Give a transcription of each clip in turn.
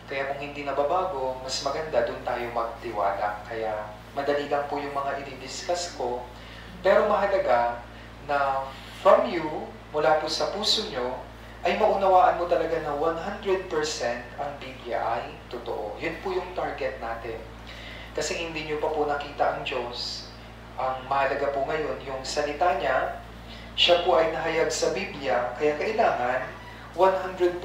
Kaya kung hindi nababago, mas maganda doon tayo magtiwala. Kaya madali lang po yung mga i-discuss ko. Pero mahalaga na from you, mula po sa puso nyo, ay maunawaan mo talaga na 100% ang Biblia ay totoo. Yun po yung target natin. Kasi hindi nyo pa po nakita ang Diyos. Ang mahalaga po ngayon, yung salita niya, siya po ay nahayag sa Biblia, kaya kailangan 100%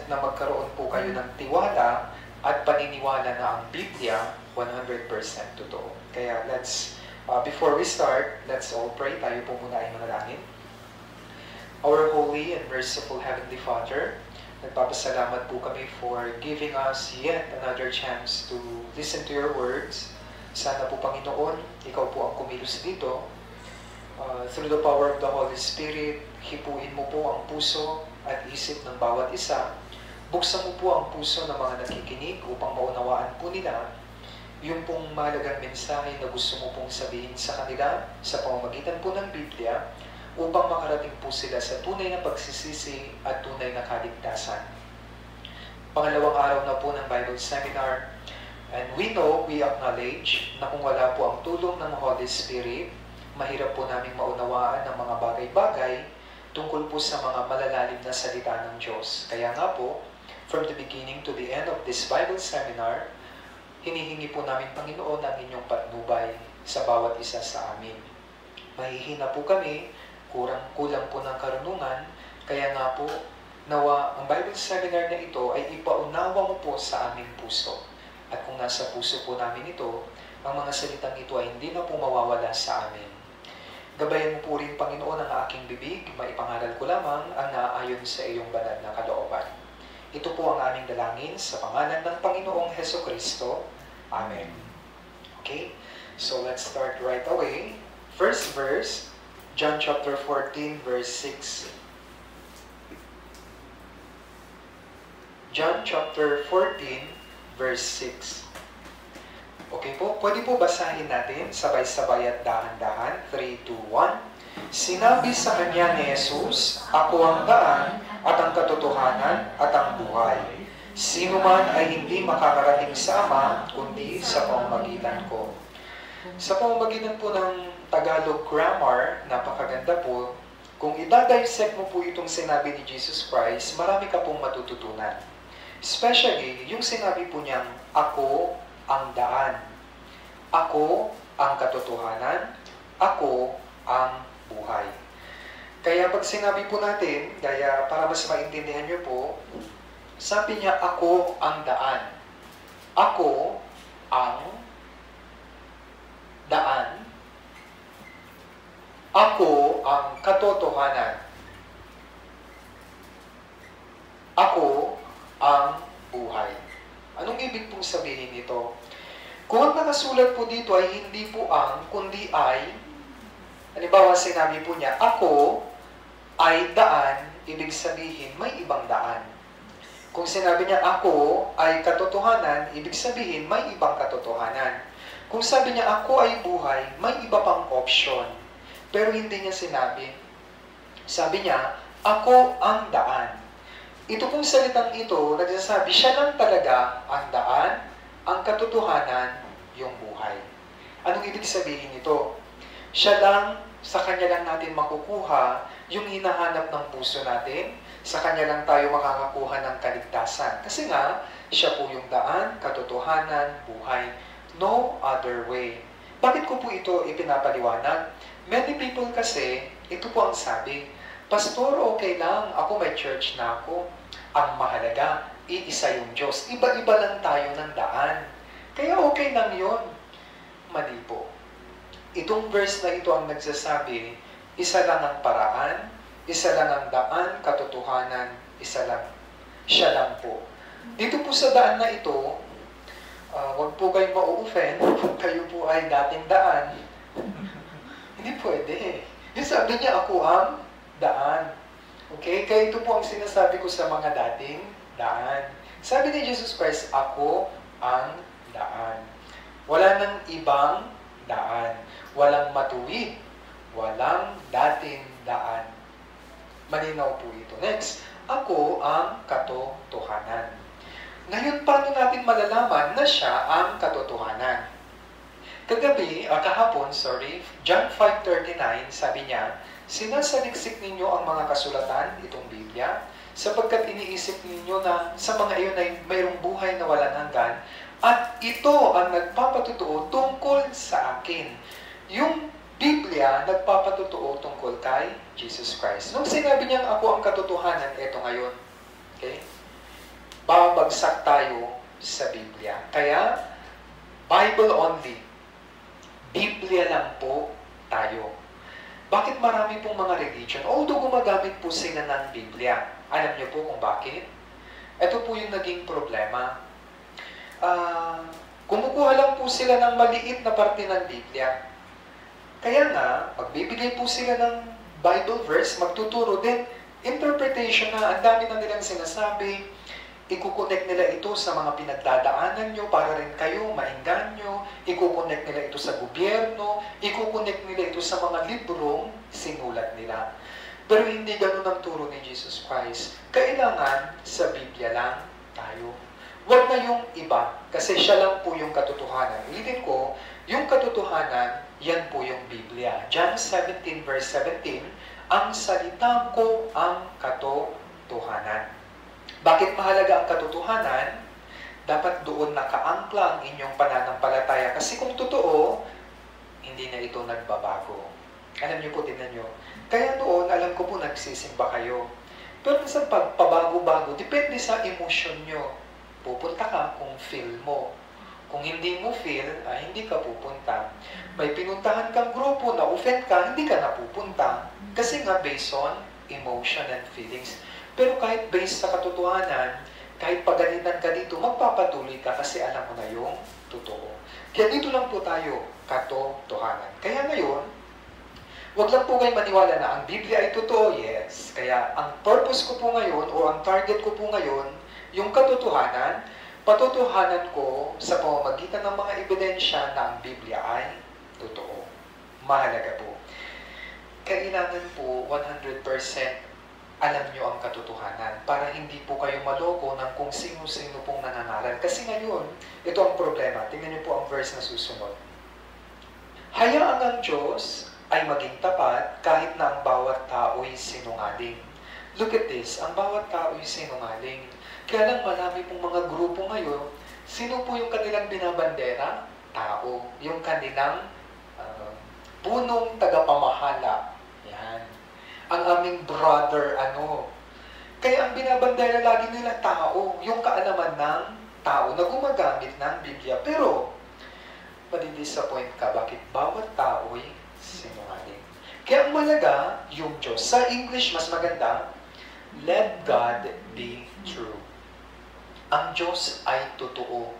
na magkaroon po kayo ng tiwala at paniniwala na ang Biblia 100% totoo. Kaya before we start, let's all pray. Tayo po muna ay manalangin. Our holy and merciful Heavenly Father, nagpapasalamat po kami for giving us yet another chance to listen to your words. Sana po, Panginoon, ikaw po ang kumilos dito. Through the power of the Holy Spirit, hipuin mo po ang puso at isip ng bawat isa. Buksan mo po ang puso ng mga nakikinig upang maunawaan po nila yung pong mahalagang mensahe na gusto mo pong sabihin sa kanila sa pamamagitan po ng Biblia upang makarating po sila sa tunay na pagsisisi at tunay na kaligtasan. Pangalawang araw na po ng Bible Seminar, and we acknowledge na kung wala po ang tulong ng Holy Spirit, mahirap po naming maunawaan ang mga bagay-bagay tungkol po sa mga malalalim na salita ng Diyos. Kaya nga po, from the beginning to the end of this Bible Seminar, hinihingi po namin, Panginoon, ang inyong patnubay sa bawat isa sa amin. Mahihina po kami, kulang po ng karunungan, kaya nga po, nawa ang Bible Seminar na ito ay ipaunawa mo po sa aming puso. At kung nasa puso po namin ito, ang mga salitang ito ay hindi na po mawawala sa amin. Gabayan mo po rin, Panginoon, ang aking bibig, maipangaral ko lamang ang naaayon sa iyong banal na kalooban. Ito po ang aming dalangin sa pangalan ng Panginoong Hesukristo. Amen. Okay? So let's start right away. First verse, John chapter 14, verse 6. John chapter 14, verse 6. Okay po, pwede po basahin natin sabay-sabay at dahan-dahan. 3, 2, 1. Sinabi sa kanya ni Jesus, "Ako ang daan at ang katotohanan at ang buhay. Sino man ay hindi makakarating sa Ama, kundi sa pamamagitan ko." Sa pamamagitan po ng Tagalog grammar, napakaganda po. Kung idadissect mo po itong sinabi ni Jesus Christ, marami ka pong matututunan. Especially, yung sinabi po niyang, "Ako ang daan. Ako ang katotohanan. Ako ang buhay." Kaya pag sinabi po natin, kaya para mas maintindihan niyo po, sabi niya, "Ako ang daan." Ako ang daan. Ako ang katotohanan. Ako ang buhay. Anong ibig pong sabihin nito? Kung ang nakasulat po dito ay hindi po ang, kundi ay, halimbawa sinabi po niya, "Ako ay daan," ibig sabihin may ibang daan. Kung sinabi niya, "Ako ay katotohanan," ibig sabihin may ibang katotohanan. Kung sabi niya, "Ako ay buhay," may iba pang option. Pero hindi niya sinabi. Sabi niya, "Ako ang daan." Ito pong salitang ito, nagsasabi, siya lang talaga ang daan, ang katotohanan, yung buhay. Anong ibig sabihin nito? Siya lang, sa Kanya lang natin makukuha yung hinahanap ng puso natin, sa Kanya lang tayo makakakuha ng kaligtasan. Kasi nga, siya po yung daan, katotohanan, buhay. No other way. Bakit ko po ito ipinapaliwanag? Many people kasi, ito po ang sabi, "Pastor, okay lang, ako may church na ako. Ang mahalaga, iisa yung Diyos. Iba-iba lang tayo ng daan. Kaya okay lang yun." Mali po. Itong verse na ito ang nagsasabi, isa lang ang paraan, isa lang ang daan, katotohanan, isa lang. Siya lang po. Dito po sa daan na ito, huwag po kayong ma-offend kung kayo po ay dating daan. Hindi pwede. Yung sabi niya, "Ako ang daan." Okay? Kaya ito po ang sinasabi ko sa mga dating daan. Sabi ni Jesus Christ, "Ako ang daan." Wala nang ibang daan. Walang matuwid. Walang dating daan. Malinaw po ito. Next, "Ako ang katotohanan." Ngayon, paano natin malalaman na siya ang katotohanan? Kahapon, John 5:39, sabi niya, sinasaliksik ninyo ang mga kasulatan, itong Biblia, sapagkat iniisip ninyo na sa mga iyon ay mayroong buhay na walang hanggan, at ito ang nagpapatutuo tungkol sa akin. Yung Biblia nagpapatutuo tungkol kay Jesus Christ. Nung sinabi niyang ako ang katotohanan, ito ngayon. Okay? Babagsak tayo sa Biblia. Kaya, Bible only. Biblia lang po tayo. Bakit marami pong mga religion? Although gumagamit po sila ng Biblia. Alam niyo po kung bakit? Ito po yung naging problema. Kumukuha lang po sila ng maliit na parte ng Biblia. Kaya nga, magbibigay po sila ng Bible verse, magtuturo din, interpretation na ang dami na nilang sinasabi, ikukonek nila ito sa mga pinagdadaanan nyo para rin kayo maingganyo, ikukonek nila ito sa gobyerno, ikukonek nila ito sa mga librong sinulat nila. Pero hindi ganun ang turo ni Jesus Christ. Kailangan sa Biblia lang tayo. Huwag na yung iba, kasi siya lang po yung katotohanan. Ulitin ko, yung katotohanan, yan po yung Biblia. John 17 verse 17, ang salita ko ang katotohanan. Bakit mahalaga ang katotohanan? Dapat doon nakaangkla ang inyong pananampalataya. Kasi kung totoo, hindi na ito nagbabago. Alam niyo po, tingnan niyo. Kaya noon, alam ko po, nagsisimba kayo. Pero sa pagpabago-bago, depende sa emosyon nyo. Pupunta ka kung feel mo. Kung hindi mo feel, hindi ka pupunta. May pinuntahan kang grupo na offend ka, hindi ka napupunta. Kasi nga based on emotion and feelings. Pero kahit based sa katotohanan, kahit pagalitan ka dito, magpapatuloy ka kasi alam mo na yung totoo. Kaya dito lang po tayo, katotohanan. Kaya ngayon, wag lang po kayo maniwala na ang Biblia ay totoo, yes. Kaya ang purpose ko po ngayon, o ang target ko po ngayon, yung katotohanan, patotohanan ko sa pamamagitan ng mga ebidensya na ang Biblia ay totoo. Mahalaga po. Kailangan po 100% alam nyo ang katotohanan para hindi po kayo maloko ng kung sino-sino pong nangangaral. Kasi ngayon, ito ang problema. Tingnan nyo po ang verse na susunod. Hayaan ang Diyos ay maging tapat kahit na ang bawat tao'y sinungaling. Look at this. Ang bawat tao'y sinungaling. Kaya lang marami pong mga grupo ngayon, sino po yung kanilang binabandera? Tao. Yung kanilang punong tagapamahala. Yan. Ang aming brother, Kaya ang binabandera lagi nila tao, yung kaalaman ng tao na gumagamit ng Biblia. Pero, madidisappoint ka, bakit bawat tao'y sinungaling? Kaya ang malaga, yung Diyos. Sa English, mas maganda, let God be true. Ang Diyos ay totoo.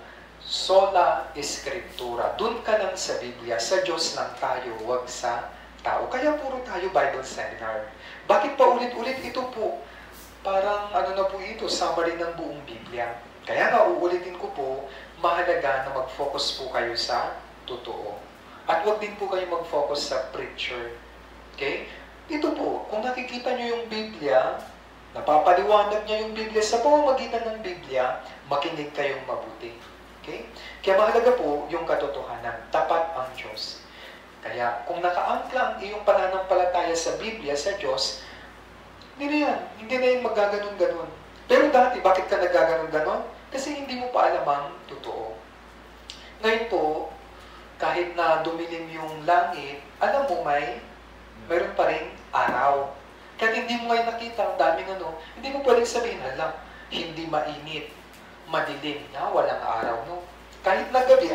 Sola Escritura. Doon ka lang sa Biblia. Sa Diyos lang tayo, wag sa tao. Kaya puro tayo Bible seminar. Bakit pa ulit-ulit ito po? Parang na po ito, summary ng buong Biblia. Kaya nga uulitin ko po, mahalaga na mag-focus po kayo sa totoo. At huwag din po kayo mag-focus sa preacher. Okay? Ito po, kung nakikita nyo yung Biblia, napapaliwanag niya yung Biblia sa pamamagitan ng Biblia, makinig kayong mabuti. Okay? Kaya mahalaga po yung katotohanan. Tapat ang Diyos. Kaya kung nakaangkla ang iyong pananampalataya sa Biblia, sa Diyos, hindi na yan magaganon-ganon. Pero dati, bakit ka nagaganon-ganon? Kasi hindi mo pa alam ang totoo. Ngayon po, kahit na dumilim yung langit, alam mo mayroon pa rin araw. Kahit hindi mo ngayon nakita ang daming hindi mo pwedeng sabihin, hindi mainit, madilim na, walang araw, Kahit na gabi,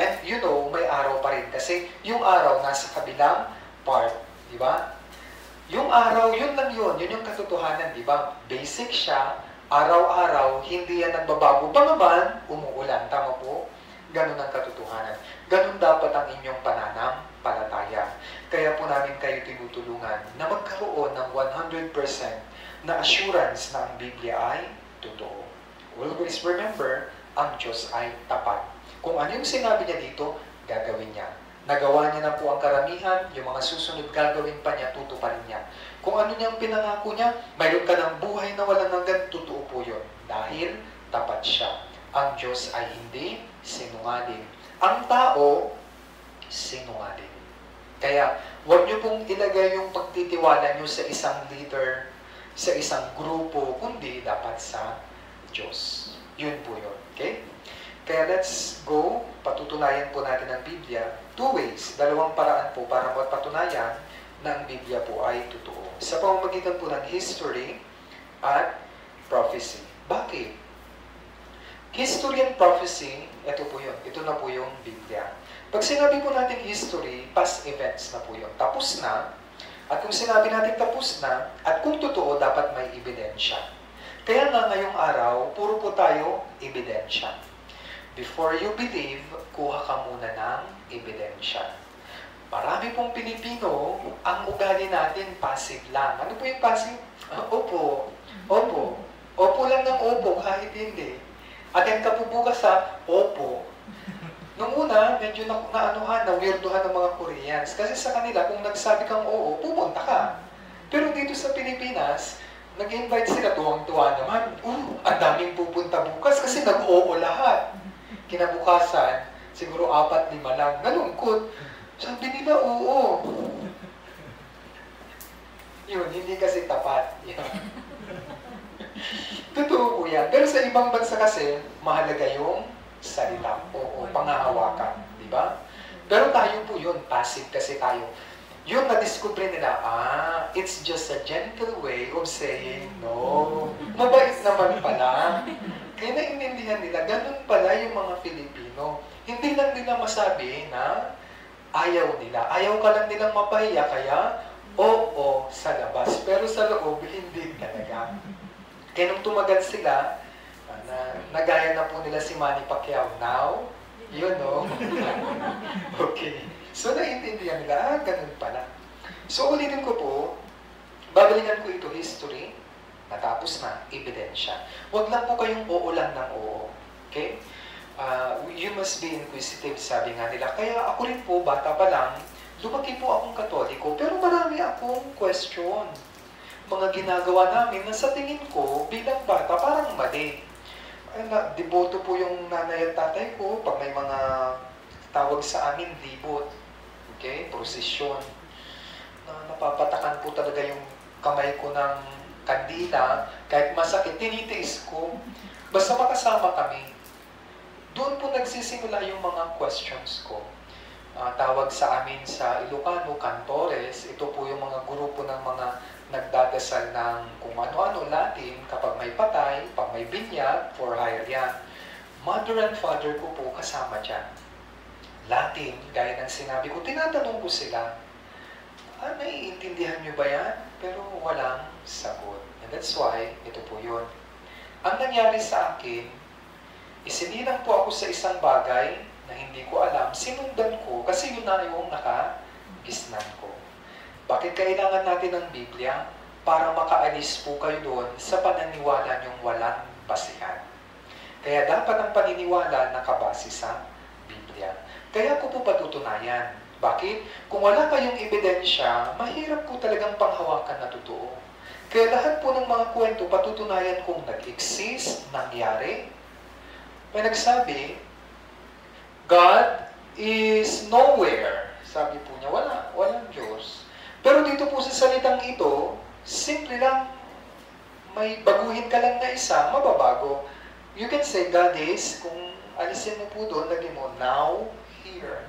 may araw pa rin. Kasi yung araw nasa kabilang part, di ba? Yung araw, yun lang yun. Yun yung katotohanan, di ba? Basic siya, araw-araw, hindi yan nagbabago. Bagaman, umuulan. Tama po? Ganun ang katotohanan. Ganun dapat ang inyong pananampalataya. Kaya po namin kayo tinutulungan na magkaroon ng 100% na assurance na ang Biblia ay totoo. Always remember, ang Diyos ay tapat. Kung ano yung sinabi niya dito, gagawin niya. Nagawa niya na po ang karamihan, yung mga susunod gagawin pa niya, tutuparin niya. Kung ano niyang pinangako niya, mayroon ka ng buhay na walang hanggan, totoo po yun. Dahil tapat siya. Ang Diyos ay hindi sinungaling. Ang tao, sinungaling. Kaya, huwag niyo pong ilagay yung pagtitiwala niyo sa isang leader, sa isang grupo, kundi dapat sa Diyos. Yun po yun. Okay? Kaya let's go. Patutunayan po natin ang Biblia. 2 ways. Dalawang paraan po para mapatunayan na ang Biblia po ay totoo. Sa pamamagitan po ng history at prophecy. Bakit? History and prophecy, ito po yun. Ito na po yung Biblia. Pag sinabi po natin history, past events na po yun. Tapos na. At kung sinabi natin tapos na, at kung totoo, dapat may ebidensya. Kaya nga ngayong araw, puro po tayo ebidensya. Before you believe, kuha ka muna ng ebidensya. Marami pong Pilipino, ang ugali natin, passive lang. Ano po yung passive? Opo. Opo. Opo lang ng opo, kahit hindi. Attend ka po bukas sa opo. Nung una, medyo na-weirdohan ng mga Koreans. Kasi sa kanila, kung nagsabi kang oo, pumunta ka. Pero dito sa Pilipinas, nag-invite sila, tuwang-tuwa naman. Ang daming pupunta bukas kasi nag-oo lahat. Kinabukasan, siguro 4-5 lang. Nalungkot. Sabi nila, oo. Yun, hindi kasi tapat. Totoo po yan. Pero sa ibang bansa kasi, mahalaga yung salita. Oo, pangahawakan. Di ba? Pero tayo po yun, passive kasi tayo. Yun, na-discover nila, it's just a gentle way of saying no. Mabait naman pala. Kaya naiintindihan nila, ganun pala yung mga Filipino. Hindi lang nila masabi na ayaw nila. Ayaw ka lang nilang mapahiya, kaya oo sa labas. Pero sa loob, hindi talaga. Kaya nung tumagal sila, nagaya na po nila si Manny Pacquiao. Now, you know. Okay. So, naiintindihan nila, ganun pala. So, ulitin ko po, babalikan ko ito history, natapos na, ebidensya. Huwag lang po kayong oo lang ng oo. Okay? You must be inquisitive, sabi nga nila. Kaya ako rin po, bata pa lang, lumaki po akong Katoliko, pero marami akong question. Mga ginagawa namin na sa tingin ko, bilang bata, parang mali. Deboto po yung nanay at tatay ko pag may mga tawag sa amin, libot. Okay? Prosesyon. Napapatakan po talaga yung kamay ko ng kandila. Kahit masakit, tinitiis ko. Basta makasama kami. Doon po nagsisimula yung mga questions ko. Tawag sa amin sa Ilocano, Cantores. Ito po yung mga grupo ng mga nagdadasal ng kung ano-ano Latin kapag may patay, pag may binyag, for hire yan. Mother and father ko po kasama dyan. Latin, gaya ng sinabi ko, tinatanong ko sila, naiintindihan nyo ba yan? Pero walang sagot. And that's why, ito po yun. Ang nangyari sa akin, isinilang po ako sa isang bagay na hindi ko alam, sinundan ko, kasi yun na yung nakagisnan ko. Bakit kailangan natin ng Biblia? Para makaalis po kayo doon sa pananiwala niyong walang basihan. Kaya dapat ang paniniwala nakabase sa Biblia. Kaya ko po patutunayan. Bakit? Kung wala kayong ebidensya, mahirap po talagang panghawakan na totoo. Kaya lahat po ng mga kwento, patutunayan kung nag-exist, nangyari. May nagsabi, God is nowhere. Sabi po niya, walang Diyos. Pero dito po sa salitang ito, simple lang, may baguhin ka lang na isa, mababago. You can say, God is, kung alisin mo po doon, lagyan mo, now, here.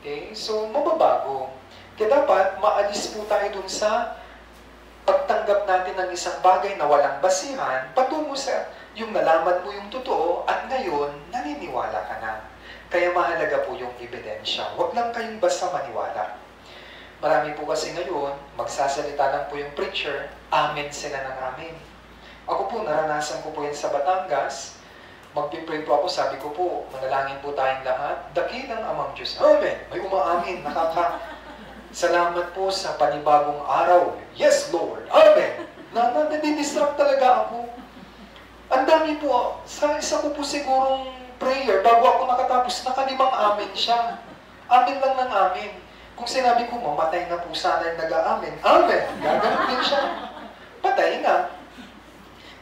Okay? So, mababago. Kaya dapat, maalis po tayo doon sa pagtanggap natin ng isang bagay na walang basihan, patungo sa yung nalaman mo yung totoo, at ngayon, naniniwala ka na. Kaya mahalaga po yung ebidensya. Huwag lang kayong basta maniwala. Marami po kasi ngayon, magsasalita lang po yung preacher, amen sila ng amen. Ako po, naranasan ko po yan sa Batangas. Magpipray po ako, sabi ko po, manalangin po tayong lahat, dakilang amang Diyos. Amen! May umaamin, salamat po sa panibagong araw. Yes, Lord! Amen! Nadidistract talaga ako. Ang dami po, sa isa ko po sigurong prayer, bago ako nakatapos, nakalimang amen siya. Amen lang ng amen. Kung sinabi ko, mamatay na po sana yung nag-aamin, amen, gagawin din siya. Patay na.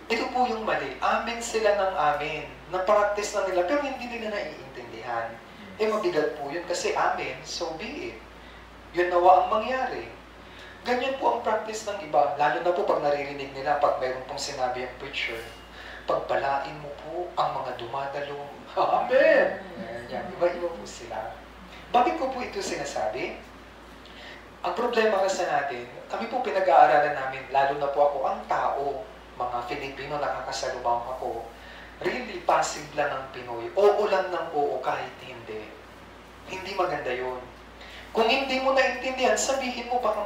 Ito po yung mali. Amen sila ng amen. Na-practice na nila, pero hindi nila naiintindihan. Mabigat po yun kasi amen, so be it. Yun nawa ang mangyari. Ganyan po ang practice ng iba. Lalo na po pag naririnig nila, pag mayroon pong sinabi ang preacher, pagpalain mo po ang mga dumadalong. Amen! Yan, iba-iba po sila. Bakit ko po ito sinasabi? Ang problema kasi natin, kami po pinag-aaralan namin, lalo na po ako, ang tao, mga Filipino, nakakasalubong ako, really passive lang ang Pinoy. Oo lang ng oo kahit hindi. Hindi maganda yun. Kung hindi mo naintindihan, sabihin mo baka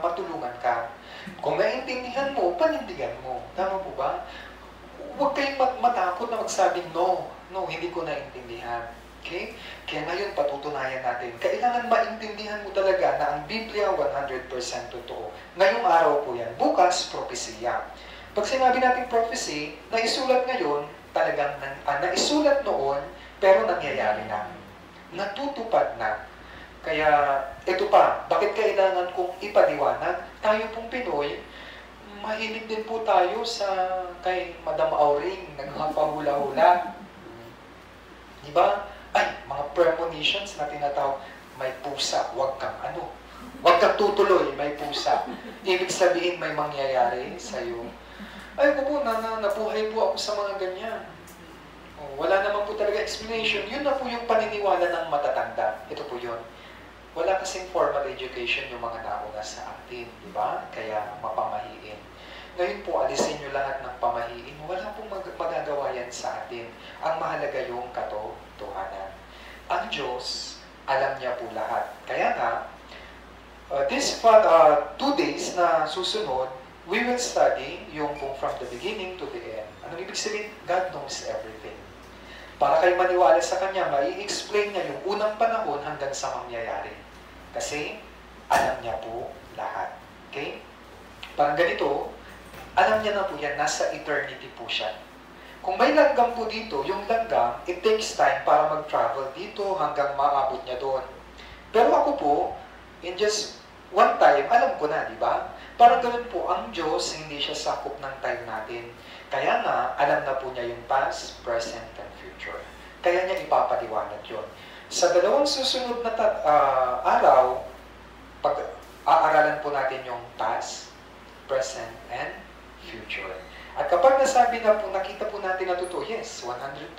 matulungan ka. Kung naintindihan mo, panindigan mo. Tama po ba? Huwag kayong matakot na magsabing no. No, hindi ko naintindihan. Okay? Kaya ngayon, patutunayan natin. Kailangan maintindihan mo talaga na ang Biblia 100% totoo. Ngayong araw po yan. Bukas, propesya. Pag sinabi natin prophecy, naisulat ngayon, talagang naisulat noon, pero nangyayari na. Natutupad na. Kaya, ito pa, bakit kailangan kong ipaliwanag? Tayo pong Pinoy, mahilig din po tayo sa kay Madam Auring, nagpapahula-hula. Diba? Ay, mga premonitions na tinatawag, may pusa, huwag kang tutuloy, may pusa. Ibig sabihin, may mangyayari sa'yo. Ay, po, nabuhay po ako sa mga ganyan. Wala naman po talaga explanation. Yun na po yung paniniwala ng matatanda. Ito po yun. Wala kasing formal education yung mga nauna sa atin, di ba? Kaya mapamahiin. Ngayon po, alisin nyo lahat ng pamahiin. Wala pong magagawa yan sa atin. Ang mahalaga yung katotohanan. Ang Diyos, alam niya po lahat. Kaya nga, this 2 days na susunod, we will study yung pong from the beginning to the end. Anong ibig sabihin? God knows everything. Para kayo maniwala sa Kanya, mai-explain niya yung unang panahon hanggang sa mangyayari. Kasi, alam niya po lahat. Okay? Parang ganito, alam niya na po yan, nasa eternity po siya. Kung may langgam po dito, yung langgam, it takes time para mag-travel dito hanggang maabot niya doon. Pero ako po, in just one time, alam ko na, di ba? Parang ganun po, ang Diyos, hindi siya sakop ng time natin. Kaya nga, alam na po niya yung past, present, and future. Kaya niya ipapaliwanag yun. Sa dalawang susunod na araw, pag-aaralan po natin yung past, present, and future. At kapag nasabi na po, nakita po natin na totoo, yes, 100%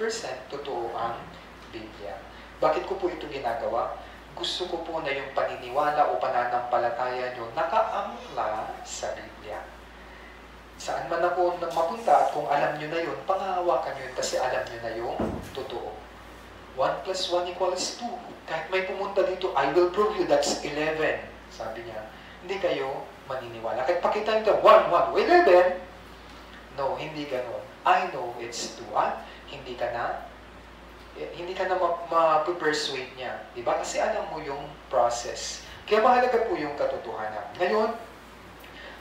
totoo ang Biblia. Bakit ko po ito ginagawa? Gusto ko po na yung paniniwala o pananampalataya nyo nakaangkla sa Biblia. Saan man ako mapunta at kung alam nyo na yun, pangahawakan nyo yun kasi alam nyo na yung totoo. 1 plus 1 equals 2. Kahit may pumunta dito, I will prove you that's 11. Sabi niya, hindi kayo maniniwala. Kahit pakita nyo 1, 11. No, hindi ganon. I know it's 2. Hindi ka na ma-persuade niya. Diba? Kasi alam mo yung process. Kaya mahalaga po yung katotohanan. Ngayon,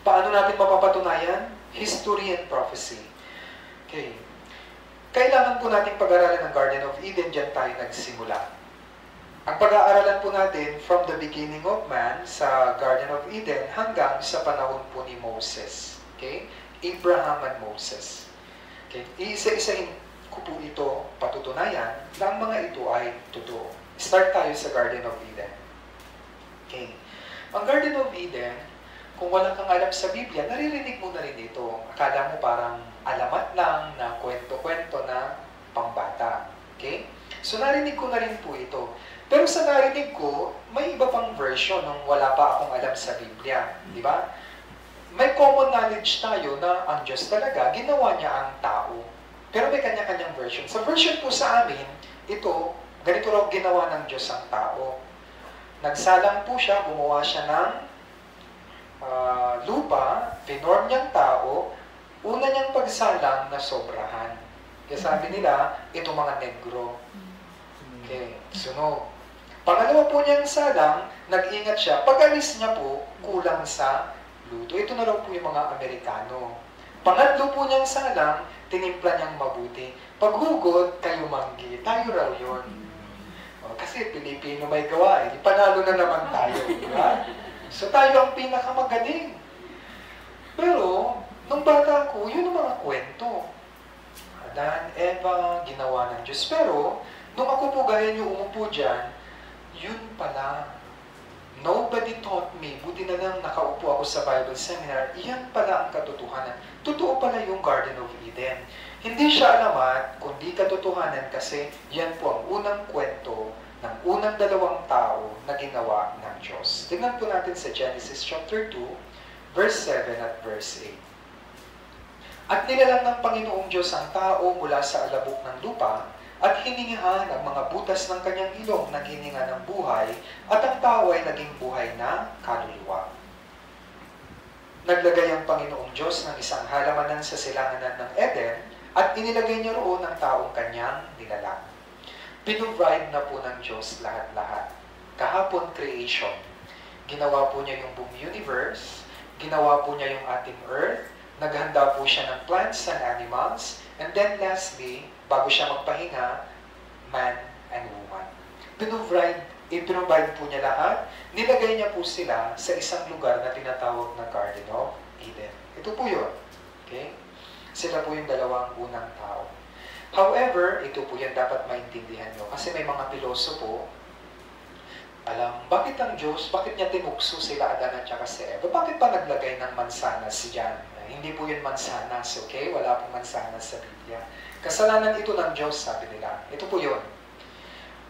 paano natin mapapatunayan? History and prophecy. Okay. Kailangan po natin pag-aralan ng Garden of Eden, dyan tayo nagsimula. Ang pag-aaralan po natin from the beginning of man sa Garden of Eden hanggang sa panahon po ni Moses. Okay? Abraham and Moses. Okay? Isa-isahin ko po ito patutunayan na ang mga ito ay totoo. Start tayo sa Garden of Eden. Okay. Ang Garden of Eden, kung wala kang alam sa Biblia, naririnig mo na rin ito. Akala mo parang alamat lang na kwento-kwento na pambata. Okay? So narinig ko na rin po ito. Pero sa narinig ko, may iba pang version nung wala pa akong alam sa Biblia. Di ba? May common knowledge tayo na ang Diyos talaga, ginawa niya ang tao. Pero may kanya-kanyang version. Sa version po sa amin, ito, ganito raw ginawa ng Diyos ang tao. Nagsalang po siya, gumawa siya ng lupa, pinorm niyang tao, una niyang pagsalang na sobrahan. Kaya sabi nila, ito mga negro. Okay, sunog. Pangalawa po niyang salang, nag-ingat siya. Pag-alis niya po, kulang sa luto. Ito na lang po yung mga Amerikano. Pangatlo po niyang salang, tinimpla niyang mabuti. Paghugod, kayo manggi. Tayo raw yun. Kasi Pilipino may gawa eh. Panalo na naman tayo. Diba? So tayo ang pinakamagaling. Pero, Nung bata ko, yun ang mga kwento. Adan, Eva, ginawa ng Diyos. Pero, nung ako po gaya niyo umupo dyan, yun pala. Nobody taught me. Buti na lang nakaupo ako sa Bible seminar. Iyan pala ang katotohanan. Totoo pala yung Garden of Eden. Hindi siya alamat, kundi katotohanan kasi yan po ang unang kwento ng unang dalawang tao na ginawa ng Diyos. Tingnan po natin sa Genesis chapter 2, verse 7 at verse 8. At nilalang ng Panginoong Diyos ang tao mula sa alabok ng lupa, at hiningahan ang mga butas ng kanyang ilong na hininga ng buhay, at ang tao ay naging buhay na kaluluwa. Naglagay ang Panginoong Diyos ng isang halamanan sa silanganan ng Eden, at inilagay niya roon ang taong kanyang nilalang. Pinrovide na po ng Diyos lahat-lahat. Kahapon creation. Ginawa po niya yung buong universe, ginawa po niya yung ating earth, naghanda po siya ng plants and animals, and then lastly, bago siya magpahinga, man and woman. Pinrovide po niya lahat. Nilagay niya po sila sa isang lugar na tinatawag na Garden of Eden. Ito po yun. Okay? Sila po yung dalawang unang tao. However, ito po yan dapat maintindihan nyo. Kasi may mga pilosopo, bakit ang Diyos, bakit niya tinukso sila Adan at saka si Eva? Bakit pa naglagay ng mansanas dyan? Hindi po yun mansanas, okay? Wala pong mansanas sa Biblia. Kasalanan ito ng Diyos, sabi nila. Ito po yun.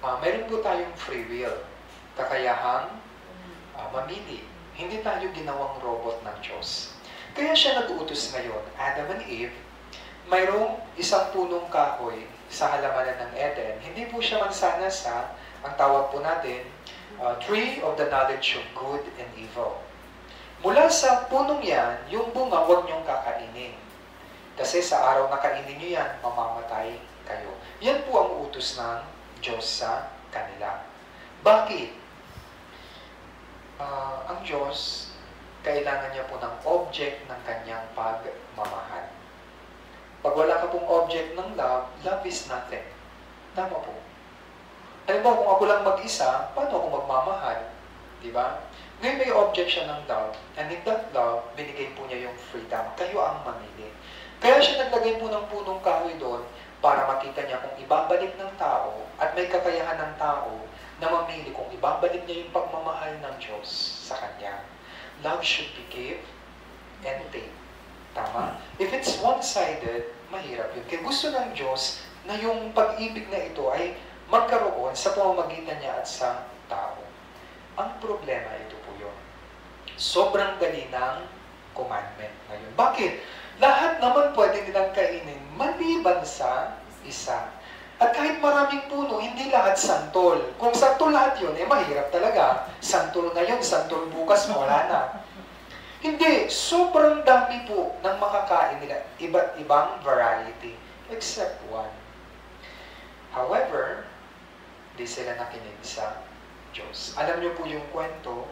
Meron po tayong free will. Kakayahang mamili. Hindi tayo ginawang robot ng Diyos. Kaya siya nag-uutos ngayon, Adam and Eve, mayroong isang punong kahoy sa halamanan ng Eden. Hindi po siya mansanas, ha? Ang tawag po natin, tree of the knowledge of good and evil. Mula sa punong yan, yung bunga, huwag niyong kakainin. Kasi sa araw na kainin nyo yan, mamamatay kayo. Yan po ang utos ng Diyos sa kanila. Bakit? Ang Diyos, kailangan niya po ng object ng kanyang pagmamahal. Pag wala ka pong object ng love, love is nothing. Tama po. Halimbawa, kung ako lang mag-isa, paano ako magmamahal? Diba? Ngayon may object siya ng love, and in that love, binigay po niya yung freedom. Kayo ang mamili. Kaya siya naglagay po ng punong kahoy doon para makita niya kung ibabalik ng tao at may kakayahan ng tao na mamili kung ibabalik niya yung pagmamahal ng Diyos sa kanya. Love should be give and take. Tama? If it's one-sided, mahirap yun. Kaya gusto ng Diyos na yung pag-ibig na ito ay magkaroon sa pamamagitan niya at sa tao. Ang problema ito po yun. Sobrang dali ng commandment ngayon. Bakit? Lahat naman pwede nilang kainin maliban sa isa. At kahit maraming puno, hindi lahat santol. Kung santol lahat yun, mahirap talaga. Santol ngayon, santol bukas, wala na. Hindi, sobrang dami po ng makakain nila. Iba't ibang variety. Except one. However, di sila nakinig sa Diyos. Alam niyo po yung kwento,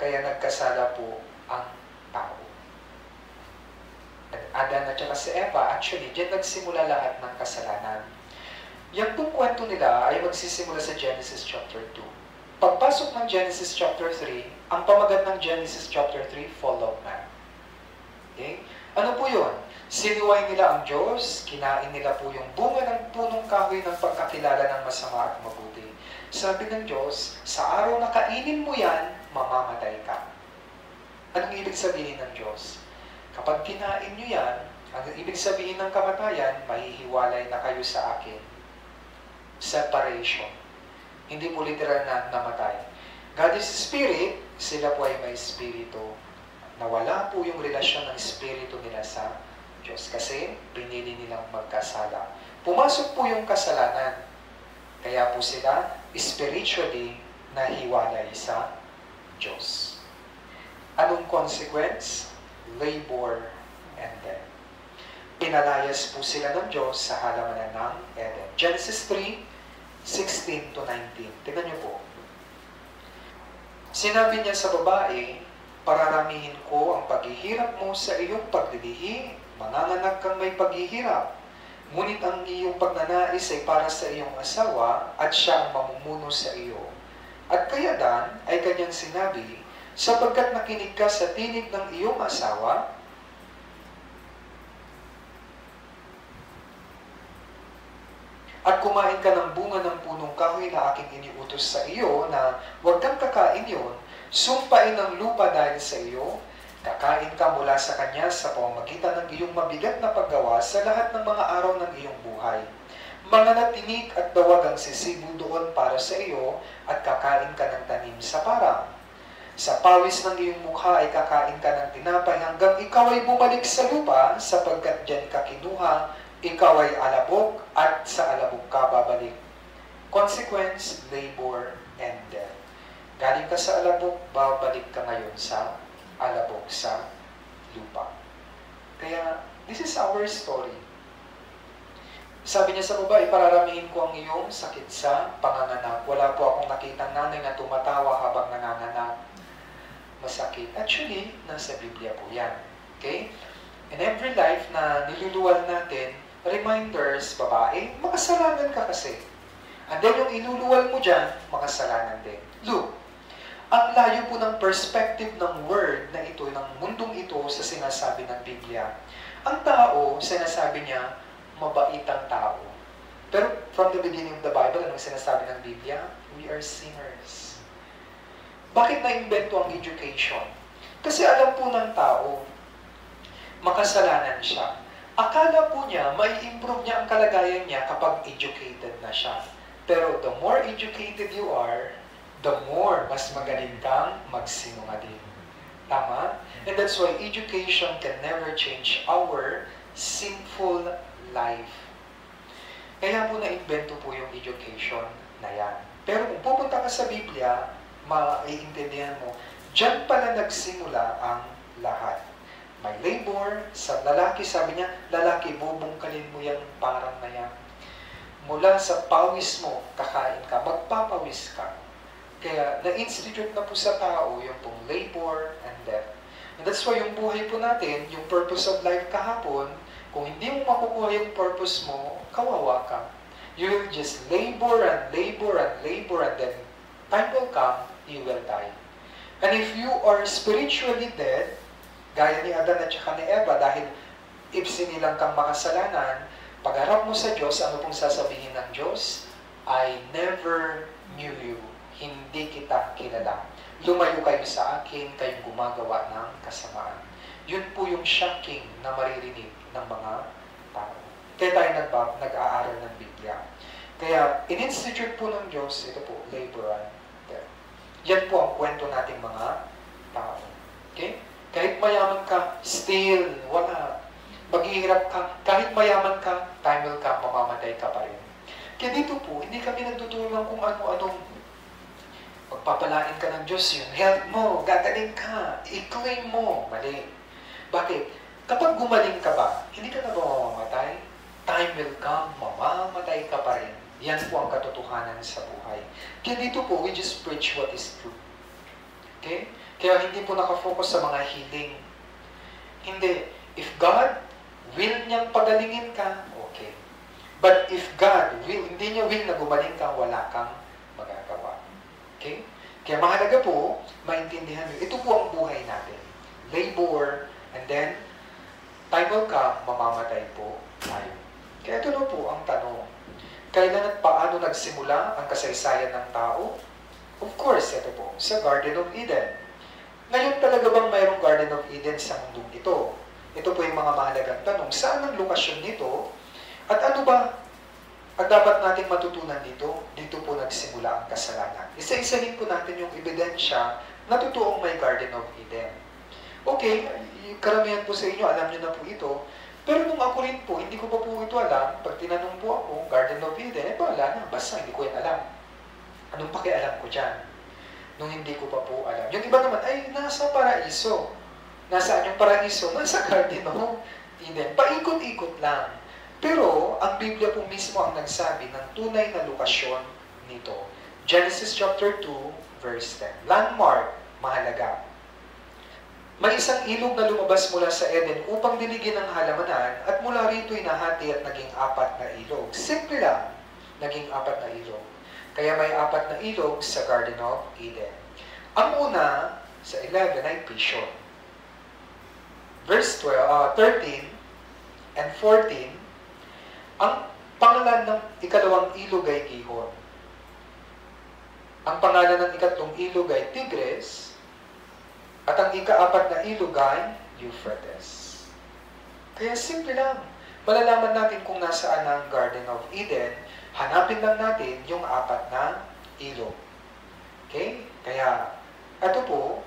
kaya nagkasala po ang tao. Adan at saka si Eva, actually, diyan nagsimula lahat ng kasalanan. Yan pong kwento nila ay magsisimula sa Genesis chapter 2. Pagpasok ng Genesis chapter 3, ang pamagat ng Genesis chapter 3, fall of man. Okay? Ano po yun? Siniway nila ang Diyos, kinain nila po yung bunga ng punong kahoy ng pagkakilala ng masama at mabuti. Sabi ng Diyos, sa araw na kainin mo yan, mamamatay ka. Anong ibig sabihin ng Diyos? Kapag kinain nyo yan, ang ibig sabihin ng kamatayan, mahihiwalay na kayo sa akin. Separation. Hindi po literal na namatay. God is Spirit, sila po ay may Espiritu. Nawala po yung relasyon ng Espiritu nila sa Diyos kasi pinili nilang magkasala. Pumasok po yung kasalanan. Kaya po sila spiritually nahiwalay sa Diyos. Anong consequence? Labor and death. Pinalayas po sila ng Diyos sa halamanan ng Eden. Genesis 3, 16 to 19. Tingnan niyo po. Sinabi niya sa babae, pararamihin ko ang paghihirap mo sa iyong paglilihi, manganganak kang may paghihirap. Ngunit ang iyong pagnanais ay para sa iyong asawa at siya ang mamumuno sa iyo. At kaya Dan ay kanyang sinabi, sapagkat nakinig ka sa tinig ng iyong asawa, at kumain ka ng bunga ng punong kahoy na aking iniutos sa iyo na huwag kang kakain yon, sumpain ng lupa dahil sa iyo, kakain ka mula sa kanya sa pamamagitan ng iyong mabigat na paggawa sa lahat ng mga araw ng iyong buhay. Mga natinik at dawag ang sisibo doon para sa iyo at kakain ka ng tanim sa parang. Sa pawis ng iyong mukha ay kakain ka ng tinapay hanggang ikaw ay bumalik sa lupa sapagkat diyan ka kinuha, ikaw ay alabok at sa alabok ka babalik. Consequence, labor, and death. Galing ka sa alabok, babalik ka ngayon sa alabok sa lupa. Kaya, this is our story. Sabi niya sa baba, ipararamihin ko ang iyong sakit sa panganganak. Wala po akong nakitang nanay na tumatawa habang nanganganak. Masakit. Actually, nasa Biblia po yan. Okay? In every life na niluluwal natin, reminders, babae, makasalanan ka kasi. And then yung iluluwal mo dyan, makasalanan din. Look, ang layo po ng perspective ng word na ito, ng mundong ito sa sinasabi ng Biblia. Ang tao, sinasabi niya, mabait ang tao. Pero from the beginning of the Bible, anong sinasabi ng Biblia? We are sinners. Bakit na-invento ang education? Kasi alam po ng tao, makasalanan siya. Akala po niya, mai-improve niya ang kalagayan niya kapag educated na siya. Pero the more educated you are, the more mas magaling kang magsinungaling. Tama? And that's why education can never change our sinful life. Kaya po na-invento po yung education na yan. Pero kung pupunta ka sa Biblia, maiintindihan mo, dyan pala nagsimula ang lahat. May labor, sa lalaki, sabi niya, lalaki, bubungkalin mo yan parang na yan. Mula sa pawis mo, kakain ka, magpapawis ka. Kaya na-institute na po sa tao yung pong labor and death. And that's why yung buhay po natin, yung purpose of life kahapon, kung hindi mo makukuha yung purpose mo, kawawa ka. You will just labor and labor and labor and then time will come, you will die. And if you are spiritually dead, gaya ni Adan at saka ni Eva, dahil sinilang kang makasalanan, pagharap mo sa Diyos, ano pong sasabihin ng Diyos? I never knew you. Hindi kita kilala. Lumayo kayo sa akin, kayong gumagawa ng kasamaan. Yun po yung shocking na maririnig ng mga tao. Kaya tayo nag-aaral ng Biblia. Kaya, in-institute po ng Diyos, ito po, labor and death. Yan po ang kwento nating mga tao. Okay? Kahit mayaman ka, still, wala. Maghihirap ka, kahit mayaman ka, time will come, mamamatay ka pa rin. Kaya dito po, hindi kami nagtutulungan kung ano-anong pagpapalain ka ng Diyos, yung health mo, gagaling ka, i-claim mo. Mali. Bakit? Kapag gumaling ka ba, hindi ka na ba mamamatay? Time will come, mamamatay ka pa rin. Yan po ang katotohanan sa buhay. Kaya dito po, we just preach what is true. Okay? Kaya hindi po nakafocus sa mga healing. Hindi. If God will niyang pagalingin ka, okay. But if God will, hindi niya will na gumaling ka, wala kang magagawa. Okay? Kaya mahalaga po, maintindihan niyo. Ito po ang buhay natin. Labor, and then, time will come, mamamatay po tayo. Kaya ito na po ang tanong. Kailan at paano nagsimula ang kasaysayan ng tao? Of course, ito po, sa Garden of Eden. Ngayon talaga bang mayroong Garden of Eden sa mundong ito? Ito po yung mga mahalagang tanong. Saan ang lokasyon nito? At ano ba ang dapat nating matutunan dito? Dito po nagsimula ang kasalanan. Isa-isahin po natin yung ebidensya na totoong may Garden of Eden. Okay, karamihan po sa inyo, alam nyo na po ito. Pero nung ako rin po, hindi ko pa po ito alam. Pag tinanong po ako, Garden of Eden, wala na, basta hindi ko yan alam. Anong pakialam ko dyan? Nung hindi ko pa po alam. Yung iba naman, ay, nasa paraiso. Nasaan yung paraiso? Nasa Garden of Eden. Paikot-ikot lang. Pero, ang Biblia po mismo ang nagsabi ng tunay na lokasyon nito. Genesis chapter 2, verse 10. Landmark, mahalaga. May isang ilog na lumabas mula sa Eden upang diligin ang halamanan at mula rito'y nahati at naging 4 na ilog. Simple lang, naging 4 na ilog. Kaya may 4 na ilog sa Garden of Eden. Ang una, sa 11 ay Pishon. Verse 13 and 14, ang Pangalan ng ikalawang ilog ay Gihon. Ang pangalan ng ikatlong ilog ay Tigris. At ang ikaapat na ilog ay Euphrates. Kaya simple lang. Malalaman natin kung nasaan ang Garden of Eden. Hanapin lang natin yung apat na ilog. Okay? Kaya, ito po,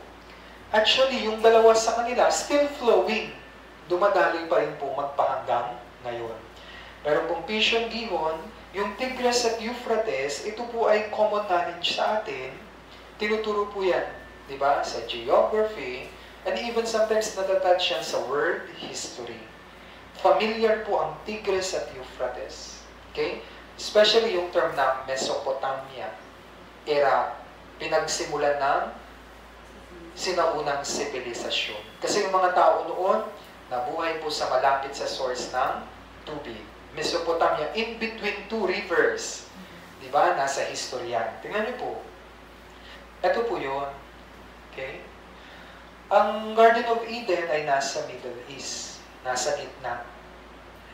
actually, yung dalawa sa kanila, still flowing. Dumadaloy pa rin po magpahanggang ngayon. Pero kung Pishon, Gihon, yung Tigris at Euphrates, ito po ay common knowledge sa atin. Tinuturo po yan, di ba? Sa geography, and even sometimes natatouch yan sa world history. Familiar po ang Tigris at Euphrates. Okay? Especially yung term na Mesopotamia, era, pinagsimulan ng sinaunang sibilisasyon. Kasi yung mga tao noon, nabuhay po sa malapit sa source ng tubig. Mesopotamia, in between two rivers. Diba? Nasa history yan. Tingnan niyo po. Ito po yun. Okay? Ang Garden of Eden ay nasa Middle East. Nasa gitna.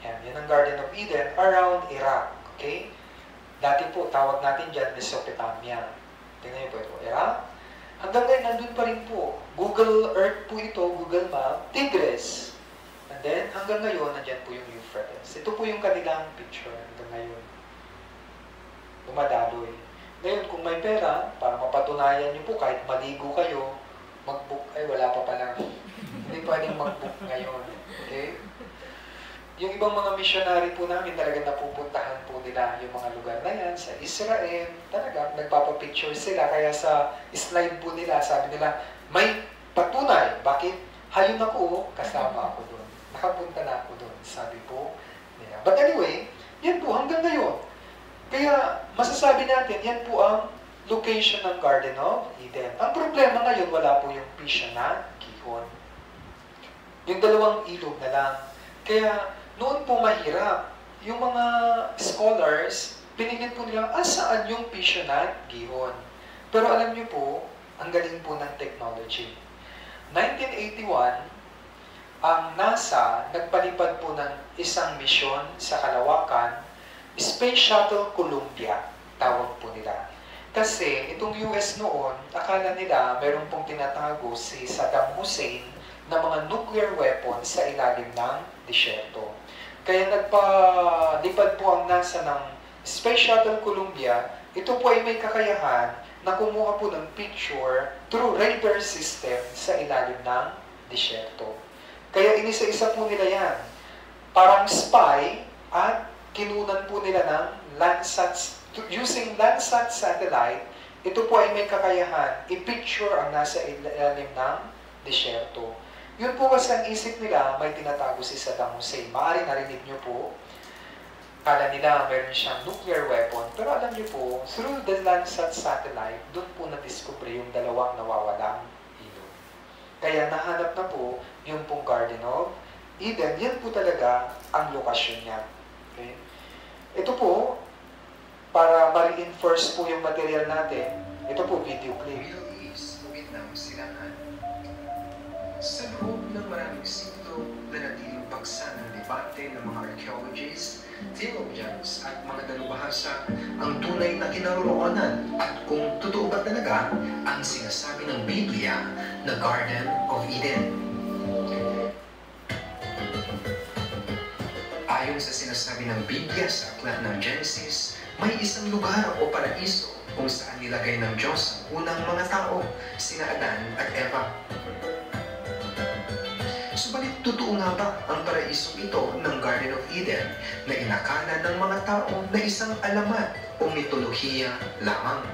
Ayan. Yan ang Garden of Eden around Iraq. Okay? Dati po, tawag natin dyan Mesopotamia. Tingnan niyo po ito. Iraq. Hanggang ngayon, nandun pa rin po. Google Earth po ito, Google Map, Tigris. And then, hanggang ngayon, nandyan po yung Euphrates. Ito po yung kanilang picture hanggang ngayon. Dumadaloy. Ngayon, kung may pera, para mapatunayan nyo po, kahit maligo kayo, mag-book, ay wala pa pala. Hindi pwedeng mag-book ngayon. Okay? Yung ibang mga missionary po namin, talaga napupuntahan po nila yung mga lugar na yan, sa Israel, talaga, nagpapapicture sila. Kaya sa slide po nila, sabi nila, may patunay. Bakit? Hayun ako, kasama ako doon. Nakapunta na ako doon, sabi po nila. But anyway, yan po hanggang ngayon. Kaya masasabi natin, yan po ang location ng Garden of Eden. Ang problema ngayon, wala po yung Pishon at Gihon. Yung dalawang ilog na lang. Kaya noon po mahirap. Yung mga scholars, pinilit po nila, saan yung Pishon at Gihon? Pero alam niyo po, ang galing po ng technology. 1981, ang NASA nagpalipad po ng isang misyon sa kalawakan, Space Shuttle Columbia, tawag po nila. Kasi itong US noon, akala nila meron pong tinatago si Saddam Hussein na mga nuclear weapons sa ilalim ng disyerto. Kaya nagpalipad po ang NASA ng Space Shuttle Columbia. Ito po ay may kakayahan na kumuha po ng picture through radar system sa ilalim ng disyerto. Kaya inisa-isa po nila yan. Parang spy at kinunan po nila ng Landsat, using Landsat satellite, ito po ay may kakayahan, i-picture ang nasa ilalim ng disyerto. Yun po kasi ang isip nila, may tinatago si Saddam Hussein. Maaari narinig nyo po, kala nila meron siyang nuclear weapon, pero alam nyo po, through the Landsat satellite, doon po na-discover yung dalawang nawawalang ilog. Kaya nahanap na po yung pong Garden of Eden. Yan po talaga ang lokasyon niya. Okay? Ito po, para ma-reinforce po yung material natin, ito po video clip. Middle East, Vietnam, Silangan. Sa loob ng maraming siglo na natiling paksa ng debate ng mga archaeologists, theologians at mga dalubhasa ang tunay na kinaroroonan at kung totoo ba talaga ang sinasabi ng Biblia na Garden of Eden. Ayon sa sinasabi ng Biblia sa aklat ng Genesis, may isang lugar o paraiso kung saan nilagay ng Diyos ang unang mga tao, sina Adan at Eva. Subalit totoo nga ba ang paraisong ito ng Garden of Eden na inakala ng mga tao na isang alamat o mitolohiya lamang?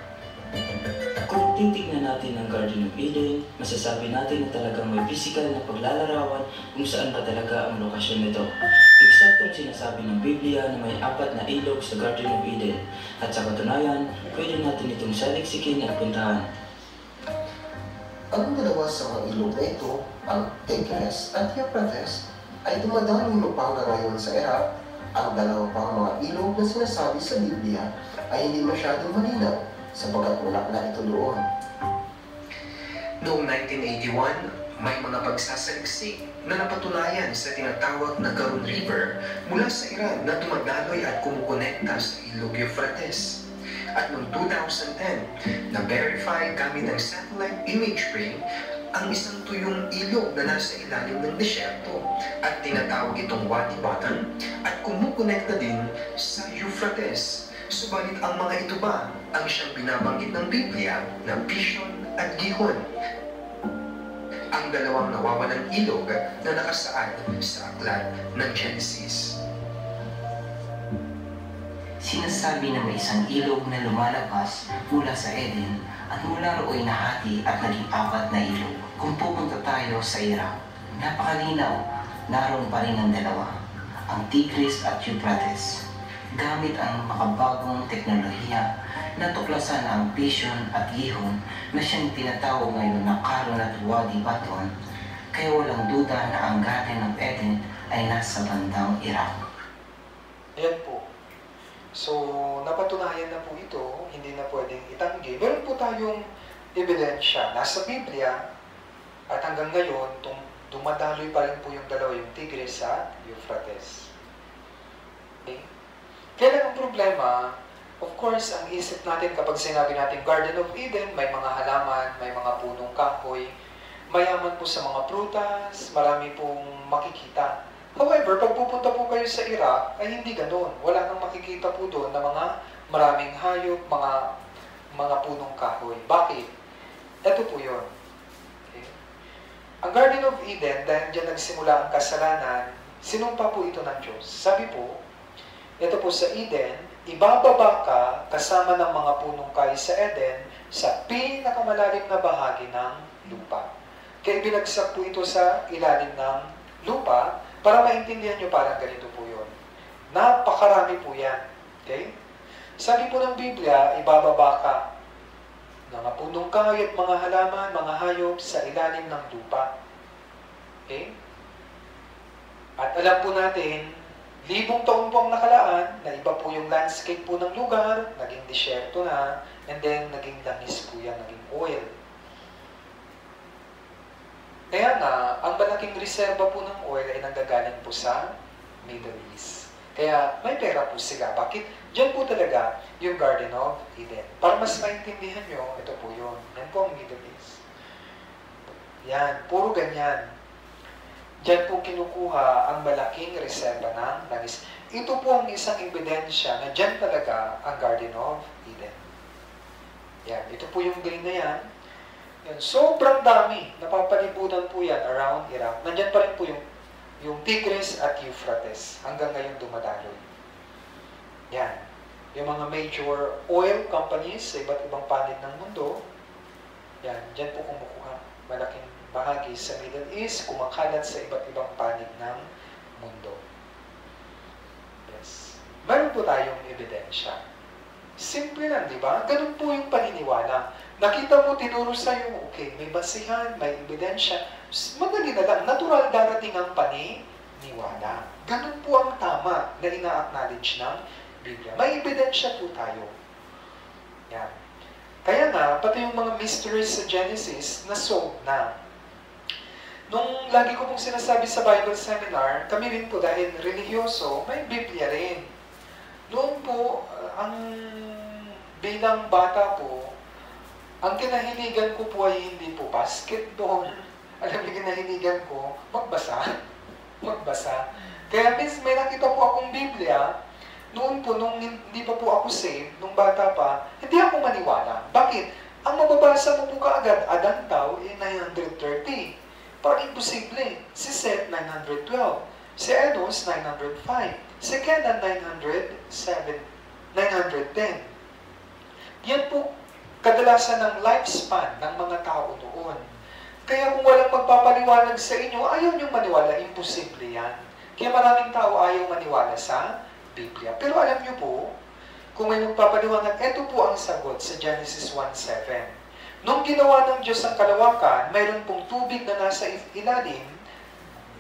Kung titignan natin ang Garden of Eden, masasabi natin na talagang may physical na paglalarawan kung saan ba talaga ang lokasyon nito. Eksaktong sinasabi ng Biblia na may 4 na ilog sa Garden of Eden. At sa katunayan, pwede natin itong saliksikin at puntahan. Ang dalawa sa mga ilog na ito, ang Tigris at Euphrates, ay dumadalong pa hanggang ngayon sa Iraq. Ang dalawa pang mga ilog na sinasabi sa Biblia ay hindi masyadong malinaw sapagkat wala na ito doon. Noong 1981, May mga pagsasaliksik na napatunayan sa tinatawag na Karun River mula sa Iran na dumadaloy at kumukonekta sa Ilog Euphrates. At noong 2010, na-verify gamit ang satellite imagery ang isang tuyong ilog na nasa ilalim ng disyerto at tinatawag itong Wadi Batan at kumukonekta din sa Euphrates. Subalit ang mga ito ba ang siyang binabanggit ng Biblia na Pishon at Gihon? Ang dalawang nawawalang ilog na nakasaad sa aklat ng Genesis. Sinasabi na may isang ilog na lumalabas mula sa Eden at mula rooy nahati at naging 4 na ilog. Kung pupunta tayo sa Iraq, napakalinaw, naroon pa rin ang dalawa, ang Tigris at Euphrates. Gamit ang makabagong teknolohiya, natuklasan ang Pishon at Gihon na siyang tinatawag ngayon na Karun at Wadi Batan, kaya walang duda na ang Garden of Eden ay nasa bandang Iraq. Ayan po. So, napatunayan na po ito, hindi na pwedeng itanggi. Meron po tayong ebidensya nasa Biblia at hanggang ngayon, dumadaloy pa rin po yung dalawa, yung Tigris at Euphrates. Okay? Kaya lang ang problema, of course, ang isip natin kapag sinabi natin Garden of Eden, may mga halaman, may mga punong kahoy, mayaman po sa mga prutas, marami pong makikita. However, pag pupunta po kayo sa Iraq, ay hindi ganoon. Wala kang makikita po doon na mga maraming hayop, mga punong kahoy. Bakit? Ito po yun. Okay? Ang Garden of Eden, dahil dyan nagsimula ang kasalanan, sinumpa po ito ng Diyos. Sabi po, ito po sa Eden, ibababa ka kasama ng mga punong kahoy sa Eden sa pinakamalalim na bahagi ng lupa. Kaya binagsak po ito sa ilalim ng lupa. Para maintindihan nyo, parang ganito po yun. Napakarami po yan. Okay? Sabi po ng Biblia, ibababa ka ng mga punong kahoy at mga halaman, mga hayop sa ilalim ng lupa. Okay? At alam po natin, 1,000 taon po ang nakalaan, na iba po yung landscape po ng lugar, naging disyerto na, and then naging langis po yan, naging oil. Kaya nga, ang malaking reserba po ng oil ay nanggagaling po sa Middle East. Kaya may pera po sila. Bakit? Diyan po talaga yung Garden of Eden. Para mas maintindihan nyo, ito po yun. Yan po ang Middle East. Yan, puro ganyan. Diyan po kinukuha ang malaking reserba ng langis. Ito po ang isang ebidensya na diyan talaga ang Garden of Eden. Yan, ito po yung green na yan. Yan, sobrang dami. Napapalibutan po yan around Iraq. Nandyan pa rin po yung Tigris at Euphrates. Hanggang ngayon dumadaloy. Yan. Yung mga major oil companies sa iba't ibang panig ng mundo, yan, dyan po kumukuha. Malaking bahagi sa Middle East, kumakalat sa iba't ibang panig ng mundo. Yes. Meron po tayong ebidensya. Simple lang, di ba? Ganun po yung paniniwala. Nakita mo, tinuro sa'yo, okay, may basihan, may ebidensya. Madali na lang, natural darating ang paniniwala. Ganun po ang tama na ina-acknowledge ng Biblia. May ebidensya po tayo. Yan. Kaya nga, pati yung mga mysteries sa Genesis, na-solve na. Nung lagi ko pong sinasabi sa Bible Seminar, kami rin po dahil religyoso, may Biblia rin. Noon po, bilang bata po, ang kinahiligan ko po ay hindi po basketball. Alam niyo, kinahiligan ko, magbasa. Magbasa. Kaya may nakita po akong Biblia, noon po, nung hindi pa po ako saved, nung bata pa, hindi ako maniwala. Bakit? Ang mababasa mo po kaagad, Adan daw, 930. Parang imposible. Si Seth, 912. Si Enos, 905. Si Kenan, 910. Yan po, kadalasan ng lifespan ng mga tao noon. Kaya kung walang magpapaliwanag sa inyo, ayaw niyong maniwala, imposible yan. Kaya maraming tao ayaw maniwala sa Biblia. Pero alam niyo po, kung may magpapaliwanag, ito po ang sagot sa Genesis 1:7. Nung ginawa ng Diyos ang kalawakan, mayroon pong tubig na nasa ilalim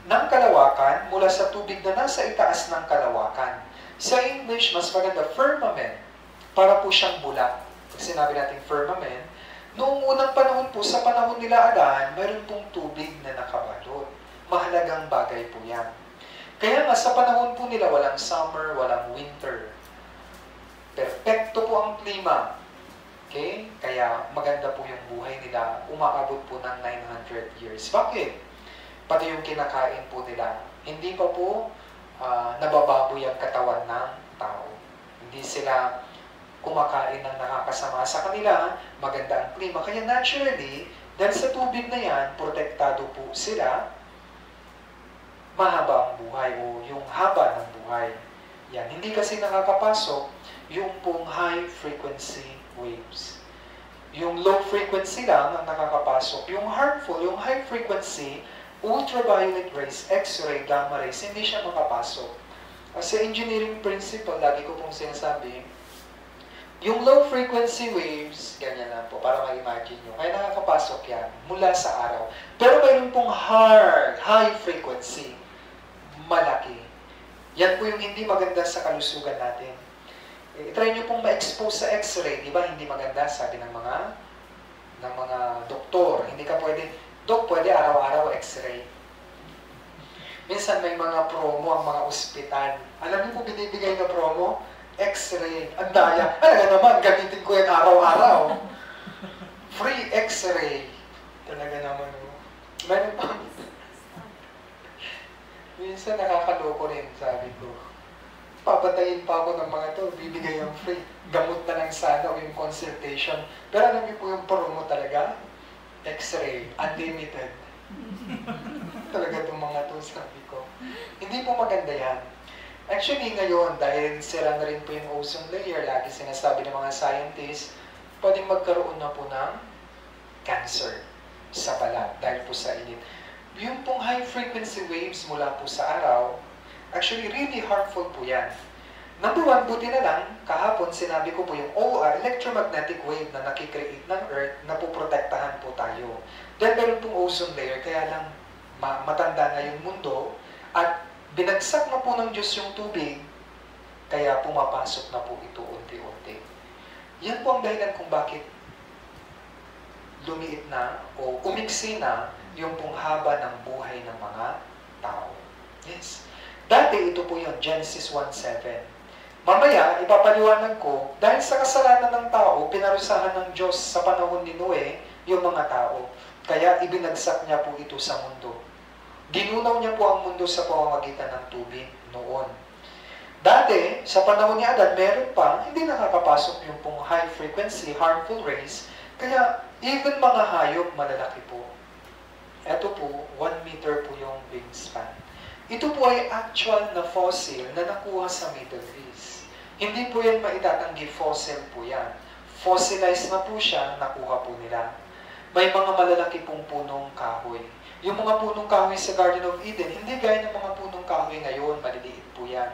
ng kalawakan mula sa tubig na nasa itaas ng kalawakan. Sa English, mas maganda firmament para po siyang bulak. Pag sinabi natin firmament, Noong unang panahon po, sa panahon nila Adan, mayroon pong tubig na nakabalot. Mahalagang bagay po yan. Kaya nga, sa panahon po nila, walang summer, walang winter. Perfecto po ang klima. Okay? Kaya maganda po yung buhay nila. Umaabot po ng 900 years. Bakit? Pati yung kinakain po nila. Hindi pa po nabababoy ang katawan ng tao. Hindi sila kumakain ng nakakasama sa kanila, maganda ang klima. Kaya naturally, dahil sa tubig na yan, protektado po sila, mahaba ang buhay o yung haba ng buhay. Yan. Hindi kasi nakakapasok yung pong high frequency waves. Yung low frequency lang ang nakakapasok. Yung harmful, yung high frequency, ultraviolet rays, X-ray, gamma rays, hindi siya makapasok. Sa engineering principle, lagi ko pong sinasabi, yung low frequency waves, ganyan lang po, para ma-imagine nyo, kaya nakakapasok yan mula sa araw. Pero mayroon pong high frequency, malaki. Yan po yung hindi maganda sa kalusugan natin. I-try nyo pong ma-expose sa X-ray, di ba? Hindi maganda, sabi ng mga doktor. Hindi ka pwede, Dok, pwede araw-araw X-ray. Minsan may mga promo ang mga ospital. Alam niyo po binibigay na promo? X-ray. Ang daya. Talaga naman, gamitin ko yan araw-araw. Free X-ray. Talaga naman. Meron pa. Minsan nakakaloko rin, sabi ko. Papatayin pa ako ng mga to, bibigay yung free. Gamot na lang sana o yung consultation. Pero alam niyo po yung promo talaga? X-ray. Unlimited. Talaga itong mga to, sabi ko. Hindi po maganda yan. Actually, ngayon, dahil sira na rin po yung ozone layer, lagi sinasabi ng mga scientists, pwedeng magkaroon na po ng cancer sa balat dahil po sa init. Yung pong high frequency waves mula po sa araw, actually, really harmful po yan. Number one, buti na lang, kahapon sinabi ko po yung OR, electromagnetic wave na nakikreate ng Earth, na poprotektahan po tayo. Dahil meron pong ozone layer, kaya lang matanda na yung mundo, at binagsak na po ng Diyos yung tubig, kaya pumapasok na po ito unti-unti. Yan po ang dahilan kung bakit lumiit na o umiksi na yung pong haba ng buhay ng mga tao. Yes. Dati ito po yung Genesis 1:7. Mamaya, ipapaliwanag ko, dahil sa kasalanan ng tao, pinarusahan ng Diyos sa panahon ni Noe yung mga tao. Kaya ibinagsak niya po ito sa mundo. Ginunaw niya po ang mundo sa pamamagitan ng tubig noon. Dati, sa panahon ni Adan, meron pa, hindi nakakapasok yung pong high frequency, harmful rays, kaya even mga hayop, malalaki po. Ito po, 1 meter po yung wingspan. Ito po ay actual na fossil na nakuha sa Middle East. Hindi po yan maitatanggi, fossil po yan. Fossilized na po siya, nakuha po nila. May mga malalaki pong punong kahoy. Yung mga punong kahoy sa Garden of Eden, hindi gaya ng mga punong kahoy ngayon, maliliit po yan.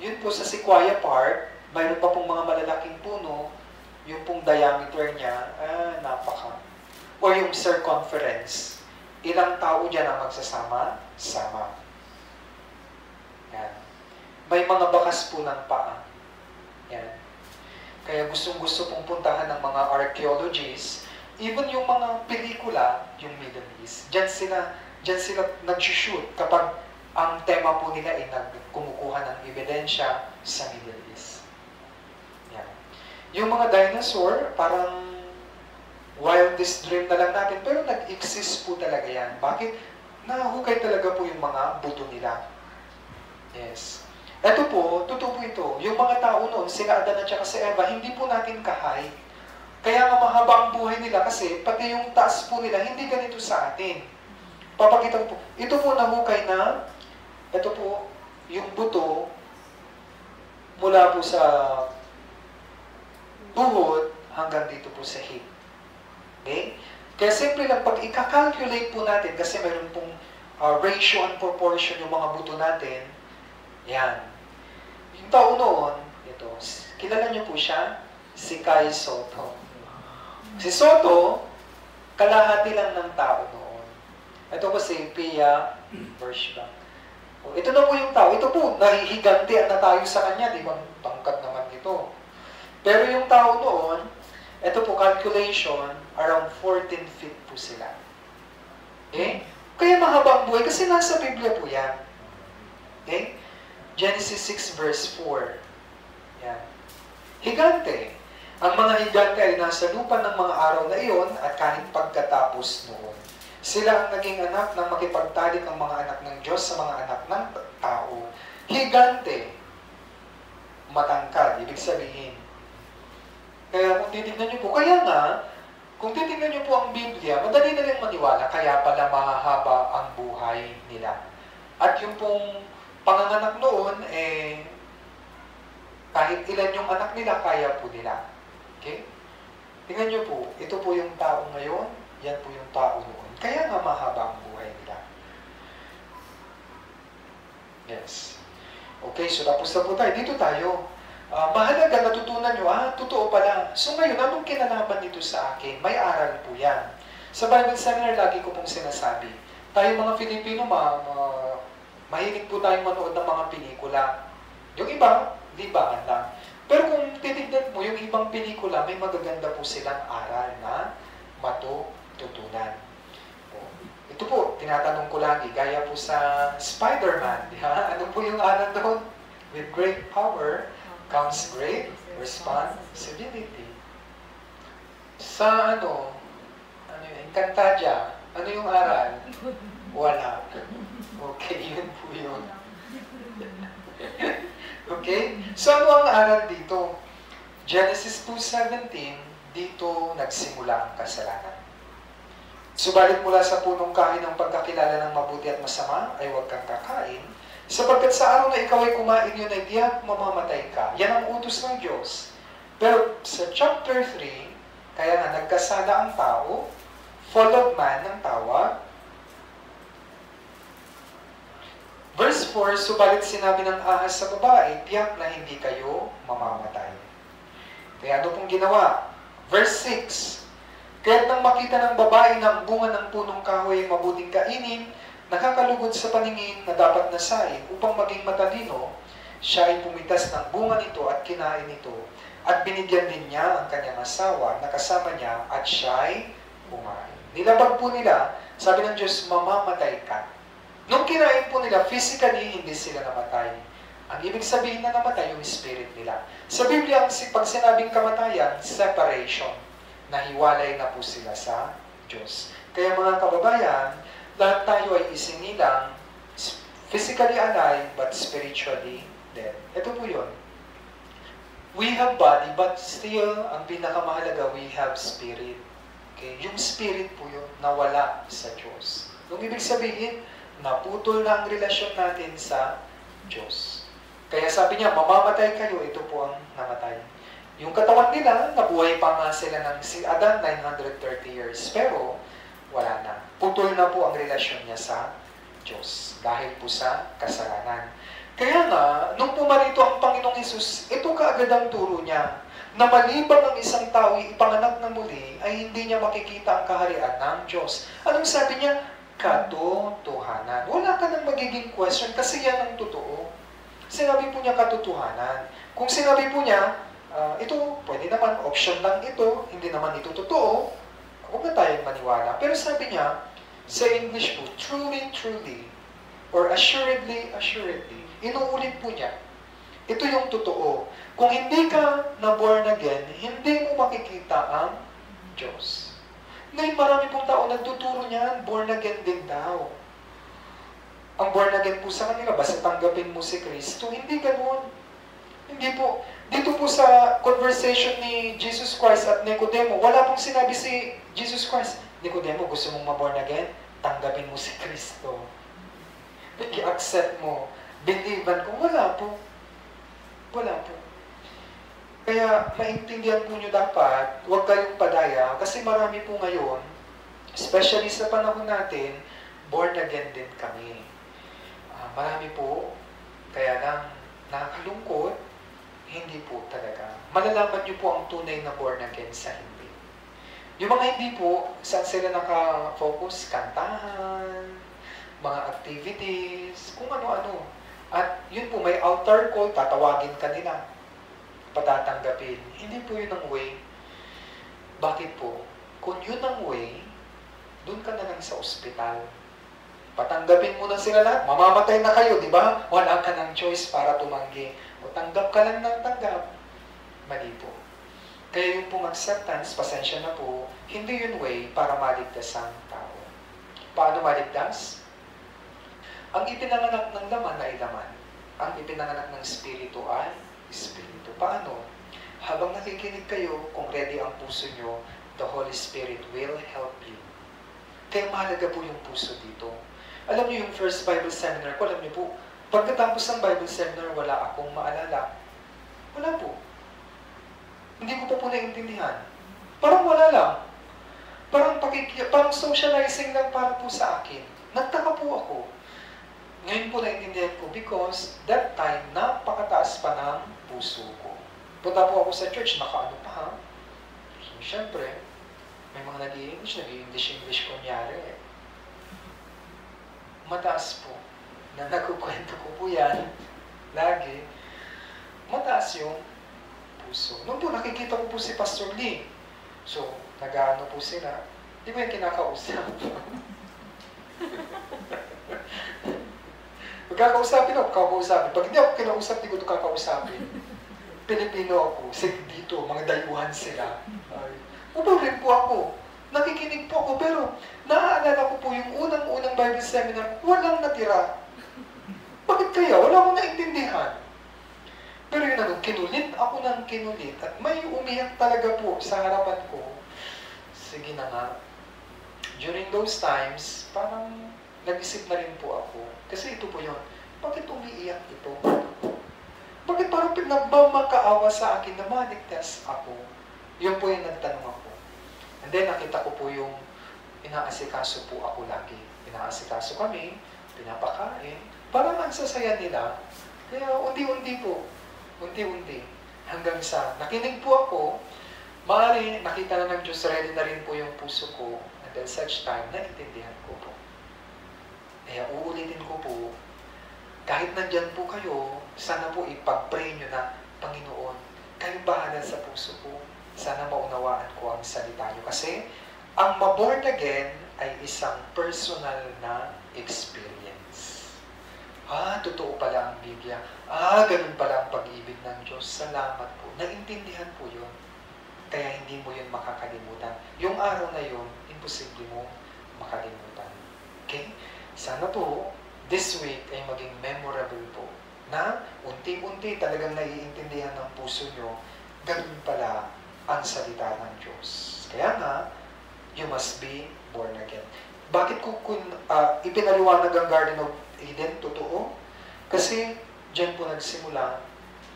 Yun po sa Sequoia Park, mayroon pa pong mga malalaking puno, yung pong diameter niya, napaka. O yung circumference, ilang tao dyan ang magsasama-sama. Yan. May mga bakas po ng paa. Yan. Kaya gustong-gusto pong puntahan ng mga archaeologists, even yung mga pelikula, yung Middle East, dyan sila nag-shoot kapag ang tema po nila ay kumukuha ng ebidensya sa Middle East. Yan. Yung mga dinosaur, parang wildest dream na lang natin, pero nag-exist po talaga yan. Bakit? Nahukay talaga po yung mga buto nila. Yes. Ito po, totoo po ito. Yung mga tao noon, sila Adan at saka si Eva, hindi po natin kahay. Kaya nga mahaba ang buhay nila kasi pati yung taas po nila, hindi ganito sa atin. Papakita po. Ito po nahukay na, ito po, yung buto, mula po sa tuhod hanggang dito po sa hip. Okay? Kaya simple lang, pag i-calculate po natin, kasi mayroon pong ratio and proportion yung mga buto natin, yan. Yung tao noon, ito, kilala niyo po siya? Si Kai Soto. Si Soto, kalahati lang ng tao noon. Ito po si Pia Bershba. Ito na po yung tao. Ito po, nahihigantian na tayo sa kanya. Di ba? Tangkad naman ito. Pero yung tao noon, Ito po, calculation, around 14 feet po sila. Okay? Kaya mahaba ang buhay kasi nasa Biblia po yan. Okay? Genesis 6 verse 4. Yan. Higante. Ang mga higante ay nasa lupa ng mga araw na iyon at kahit pagkatapos noon. Sila ang naging anak ng makipagtalik ang mga anak ng Diyos sa mga anak ng tao. Higante. Matangkad. Ibig sabihin. Kaya kung titignan niyo po, kaya nga, kung titignan niyo po ang Biblia, madali na lang maniwala, kaya pala mahahaba ang buhay nila. At yung pong panganganak noon, kahit ilan yung anak nila, kaya po nila. Okay? Tingnan niyo po, ito po yung tao ngayon, yan po yung tao noon. Kaya nga mahaba ang buhay nila. Yes. Okay, so tapos na po tayo. Dito tayo. Mahalaga, natutunan nyo, totoo pala. So ngayon, anong kinalaman nito sa akin? May aral po yan. Sa Bible Seminar, lagi ko pong sinasabi, tayo mga Filipino, mahilig po tayong manood ng mga pelikula. Yung iba, libangan lang. Pero kung titignan mo, yung ibang pelikula, may magaganda po silang aral na matututunan. Ito po, tinatanong ko lagi, gaya po sa Spider-Man. Ano po yung aral doon? With great power comes great responsibility. Sa Encantadia, ano yung aral? Wala. Okay, yun po yun. Okay? So, ano ang aral dito? Genesis 2:17, dito nagsimula ang kasalanan. Subalit mula sa punong kain ng pagkakilala ng mabuti at masama, ay huwag kang kakain, sapagkat sa araw na ikaw ay kumain yun ay diyak mamamatay ka. Yan ang utos ng Diyos. Pero sa chapter 3, kaya nga nagkasala ang tao, fall of man ang tawag. Verse 4, subalit sinabi ng ahas sa babae, tiyak na hindi kayo mamamatay. Kaya ano pong ginawa? Verse 6, kaya't nang makita ng babae na ang bunga ng punong kahoy ay mabuting kainin, nakakalugod sa paningin na dapat nasain upang maging matalino, siya ay pumitas ng bunga nito at kinain ito. At binigyan din niya ang kanyang asawa na kasama niya at siya ay kumain. Nilabag po nila, sabi ng Diyos, mamamatay ka. Nung kinain po nila, physically, hindi sila namatay. Ang ibig sabihin na namatay, yung spirit nila. Sa Biblia, pag sinabing kamatayan, separation. Nahiwalay na po sila sa Diyos. Kaya mga kababayan, lahat tayo ay isinilang physically alive, but spiritually dead. Ito po yun. We have body, but still, ang pinakamahalaga, we have spirit. Okay? Yung spirit po yun, nawala sa Diyos. Yung ibig sabihin, naputol na ang relasyon natin sa Diyos. Kaya sabi niya, mamamatay kayo, ito po ang namatay. Yung katawan nila, nabuhay pa nga sila ng si Adan, 930 years. Pero, wala na. Putol na po ang relasyon niya sa Diyos. Dahil po sa kasalanan. Kaya nga, nung pumarito ang Panginoong Hesus, ito kaagad ang turo niya. Na maliban ang isang tao ipanganak na muli, ay hindi niya makikita ang kaharian ng Diyos. Anong sabi niya? Katotohanan. Wala ka nang magiging question kasi yan ang totoo. Sinabi po niya katotohanan. Kung sinabi po niya, ito, pwede naman, option lang ito, hindi naman ito totoo, huwag na tayong maniwala. Pero sabi niya, sa English po, truly, truly, or assuredly, assuredly, inuulit po niya. Ito yung totoo. Kung hindi ka na born again, hindi mo makikita ang Diyos. Ngayon, marami pong tao nagtuturo niyan, born again din daw. Ang born again po sa kanila, basta tanggapin mo si Kristo, hindi ganoon. Hindi po. Dito po sa conversation ni Jesus Christ at Nicodemo, wala pong sinabi si Jesus Christ, Nicodemo, gusto mong ma-born again? Tanggapin mo si Kristo. I-accept mo. Believean ko. Wala po. Wala po. Kaya, maintindihan po nyo dapat, huwag kayong padaya, kasi marami po ngayon, especially sa panahon natin, born again din kami. Marami po, kaya lang, nakakalungkot, hindi po talaga. Malalaman nyo po ang tunay na born again sa hindi. Yung mga hindi po, saan sila naka-focus? Kantahan, mga activities, kung ano-ano. At yun po, may altar call, tatawagin ka nila. Patatanggapin. Hindi po yun ang way. Bakit po? Kung yun ang way, doon ka na lang sa ospital. Patanggapin mo na sila lahat. Mamamatay na kayo, di ba? Wala ka ng choice para tumanggi. O tanggap ka lang ng tanggap. Mali po. Kaya yung pong acceptance, pasensya na po, hindi yun way para maligtas ang tao. Paano maligtas? Ang ipinanganak ng laman ay laman. Ang ipinanganak ng espiritu ay espiritu. Paano? Habang nakikinig kayo, kung ready ang puso nyo, the Holy Spirit will help you. Kaya mahalaga po yung puso dito. Alam niyo yung first Bible seminar ko, alam niyo po, pagkatapos ng Bible seminar, wala akong maalala. Wala po. Hindi ko po naiintindihan. Parang wala lang. Parang socializing lang para po sa akin. Nagtaka po ako. Ngayon po naiintindihan ko because that time, napakataas pa ng puso ko. Punta po ako sa church, nakaano pa ha. So, syempre, may mga nag-i-English kunyari. Mataas po. Na nagkukwento ko po yan. Lagi. Mataas yung puso. Noon po, nakikita ko po si Pastor Lee. So, nag-ano po sila. Di ba yung kinakausap? Magkakausapin ako, kakausapin. Pag hindi ako kinausap, di ko ito kakausapin. Pilipino ako. Sige dito, mga dayuhan sila. Rin po ako. Nakikinig po ako, pero naaalala ko po yung unang-unang Bible seminar, walang natira. Bakit kaya? Wala akong naintindihan. Pero yun ano, kinulit ako ng kinulit at may umiyak talaga po sa harapan ko. Sige na nga. During those times, parang nag-isip na rin po ako. Kasi ito po yun. Bakit umiiyak ito? Bakit parang nagmamakaawa sa akin na maligtas ako? Yun po yung nagtanong ako. And then nakita ko po yung inaasikaso po ako lagi. Inaasikaso kami, pinapakain. Parang ang sasaya nila. Kaya unti-unti po. Unti-unti. Hanggang sa nakinig po ako, maaari nakita na ng Diyos, ready na rin po yung puso ko. And then such time, naintindihan ko po. Kaya uulitin ko po, kahit nandyan po kayo, sana po ipag-pray nyo na, Panginoon, kayo bahala sa puso ko. Sana maunawaan ko ang salita nyo. Kasi, ang ma-born again ay isang personal na experience. Totoo pala ang Biblia. Ganun pala ang pag-ibig ng Diyos. Salamat po. Naintindihan po yun. Kaya hindi mo yun makakalimutan. Yung araw na yun, imposible mo makalimutan. Okay? Sana po, this week ay maging memorable po. Na unti-unti talagang naiintindihan ng puso nyo, ganun pala ang salita ng Diyos. Kaya nga, you must be born again. Bakit ko ipinaliwanag ang Garden of Eden? Totoo. Kasi dyan po nagsimula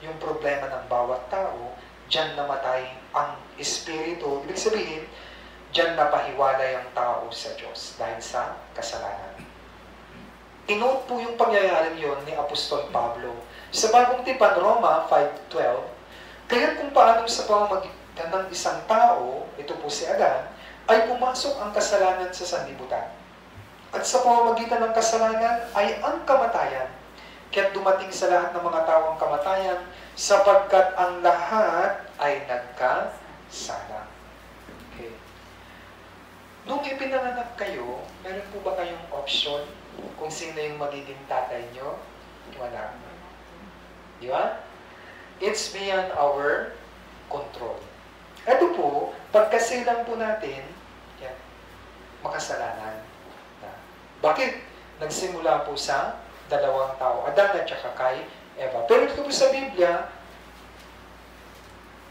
yung problema ng bawat tao. Dyan namatay ang espiritu. Ibig sabihin, dyan napahiwalay ang tao sa Diyos dahil sa kasalanan. Inote po yung pangyayaring yon ni Apostol Pablo. Sa Bagong Tipan, Roma 5:12, kaya kung paano sa pamamagitan ng isang tao, ito po si Adan, ay pumasok ang kasalanan sa sanlibutan. At sa pamamagitan ng kasalanan ay ang kamatayan. Kaya't dumating sa lahat ng mga tao ang kamatayan, sapagkat ang lahat ay nagkasala. Okay. Nung ipinanganak kayo, meron po ba kayong option kung sino yung magiging tatay nyo? Wala. Di ba? It's beyond our control. Ito po, pagkasilang po natin, yan, makasalanan na. Bakit? Nagsimula po sa dalawang tao, Adan at saka kay Eva. Pero ito po sa Biblia,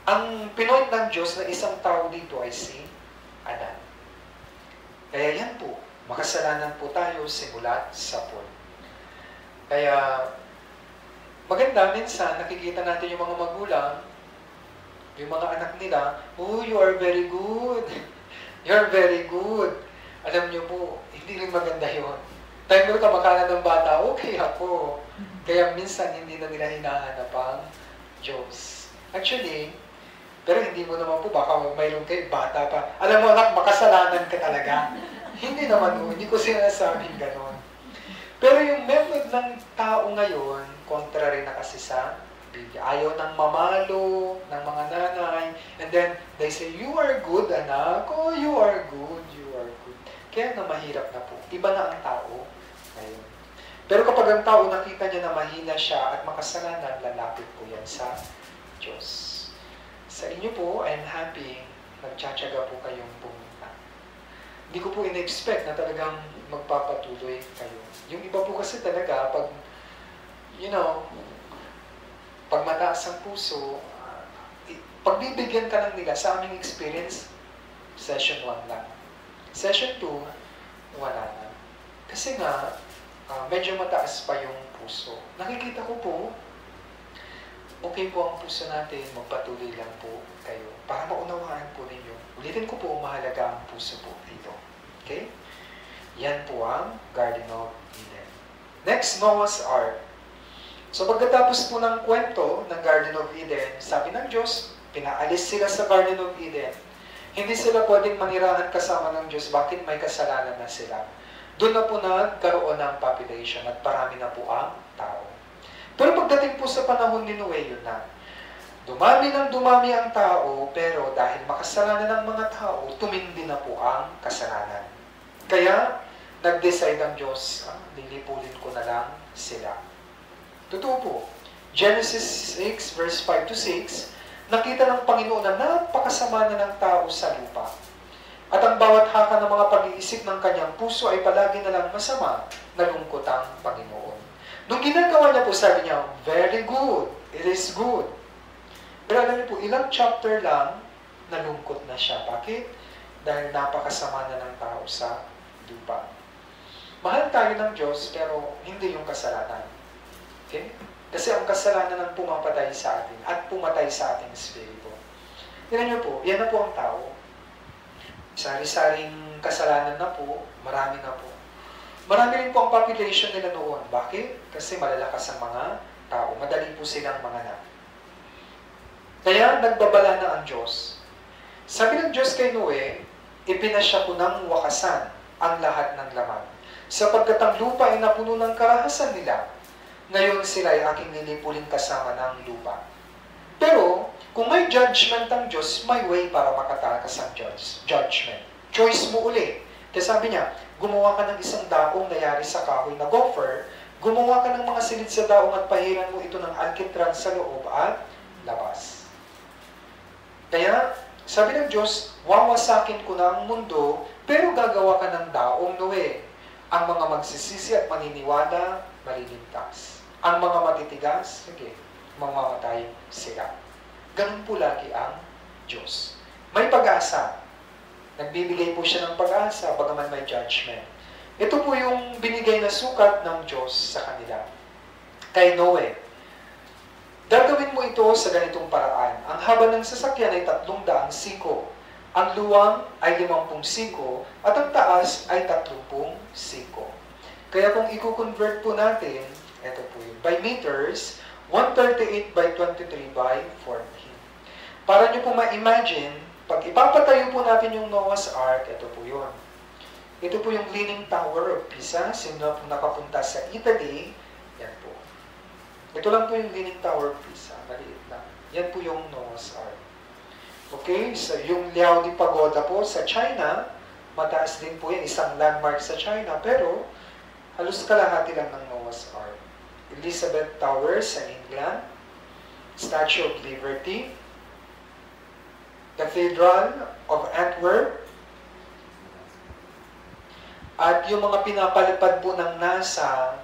ang pinoint ng Diyos na isang tao dito ay si Adan. Kaya yan po, makasalanan po tayo simula sa Paul. Kaya, maganda minsan, nakikita natin yung mga magulang, yung mga anak nila, you are very good. You're very good. Alam niyo po, hindi rin maganda yun. Time mo kamakanan ng bata, okay ako. Kaya minsan hindi na nila hinahanap ang Diyos. Actually, pero hindi mo naman po, baka mayroon kayo, bata pa. Alam mo anak, makasalanan ka talaga. Hindi naman po, hindi ko sinasabing ganon. Pero yung method ng tao ngayon, contrary na kasi sa Biblia. Ayaw ng mamalo, ng mga nanay, And then, they say, you are good, anak. Oh, you are good, you are good. Kaya nga mahirap na po. Iba na ang tao ngayon. Pero kapag ang tao nakita niya na mahina siya at makasalanan, lalapit po yan sa Diyos. Sa inyo po, I'm happy, nagtsatsaga po kayong pumunta. Hindi ko po in-expect na talagang magpapatuloy kayo. Yung iba po kasi talaga, pag, pag mataas ang puso, pagbibigyan ka lang nila, sa aming experience, session 1 lang. Session 2, wala na. Kasi nga, medyo mataas pa yung puso. Nakikita ko po, okay po ang puso natin, magpatuloy lang po kayo. Para maunawaan po ninyo. Ulitin ko po, mahalaga ang puso po dito. Okay? Yan po ang Garden of Eden. Next, Noah's Ark. So pagkatapos po ng kwento ng Garden of Eden, sabi ng Diyos, pinaalis sila sa Garden of Eden. Hindi sila pwedeng manirahan kasama ng Diyos. Bakit? May kasalanan na sila. Doon na po nagkaroon ng population at parami na po ang tao. Pero pagdating po sa panahon ni Noe, yun na. Dumami ng dumami ang tao, pero dahil makasalanan ng mga tao, tumindi na po ang kasalanan. Kaya, nag-decide ang Diyos, lilipulin ko na lang sila. Totoo po. Genesis 6, verse 5 to 6, nakita ng Panginoon na napakasama na ng tao sa lupa. At ang bawat haka ng mga pag-iisip ng kanyang puso ay palagi na lang masama, nalungkot ang Panginoon. Nung ginagawa niya po, sabi niya, very good, it is good. Pero alam niyo po, ilang chapter lang, nalungkot na siya. Bakit? Dahil napakasama na ng tao sa lupa. Mahal tayo ng Diyos, pero hindi yung kasalanan. Okay? Kasi ang kasalanan ang pumapatay sa atin at pumatay sa ating espiritu. Tignan niyo po, yan na po ang tao. Sari-saring kasalanan na po, marami na po. Marami rin po ang population nila noon. Bakit? Kasi malalakas ang mga tao. Madali po silang manganak. Kaya nagbabala na ang Diyos. Sabi ng Diyos kay Noe, ipinasya ko ng wakasan ang lahat ng laman. Sapagkat ang lupa ay napuno ng karahasan nila, ngayon sila ay aking nilipulin kasama ng lupa. Pero, kung may judgment ang Diyos, may way para makatakas ang judgment. Choice mo uli. Kaya sabi niya, gumawa ka ng isang daong na yari sa kahoy na gopher, gumawa ka ng mga silid sa daong at pahiran mo ito ng alkitran sa loob at labas. Kaya, sabi ng Diyos, wawasakin ko na ang mundo, pero gagawa ka ng daong Noe. Ang mga magsisisi at maniniwala, maliligtas. Ang mga matitigas, sige, mamamatay sila. Ganun po lagi ang Diyos. May pag-asa. Nagbibigay po siya ng pag-asa, bagaman may judgment. Ito po yung binigay na sukat ng Diyos sa kanila. Kay Noe, gagawin mo ito sa ganitong paraan. Ang haba ng sasakyan ay 300 siko. Ang luwang ay 50 siko. At ang taas ay 30 siko. Kaya kung i-convert po natin, ito po yun, by meters, 138 by 23 by 14. Para nyo po ma-imagine, pag ipapatayo po natin yung Noah's Ark, ito po yun. Ito po yung Leaning Tower of Pisa. Sino po nakapunta sa Italy, yan po. Ito lang po yung Leaning Tower of Pisa. Maliit lang. Yan po yung Noah's Ark. Okay, so yung Liao di Pagoda po sa China, mataas din po yan, isang landmark sa China, pero halos kalahati lang ng Noah's Ark. Elizabeth Tower sa England, Statue of Liberty, Cathedral of Antwerp, at yung mga pinapalipad po ng NASA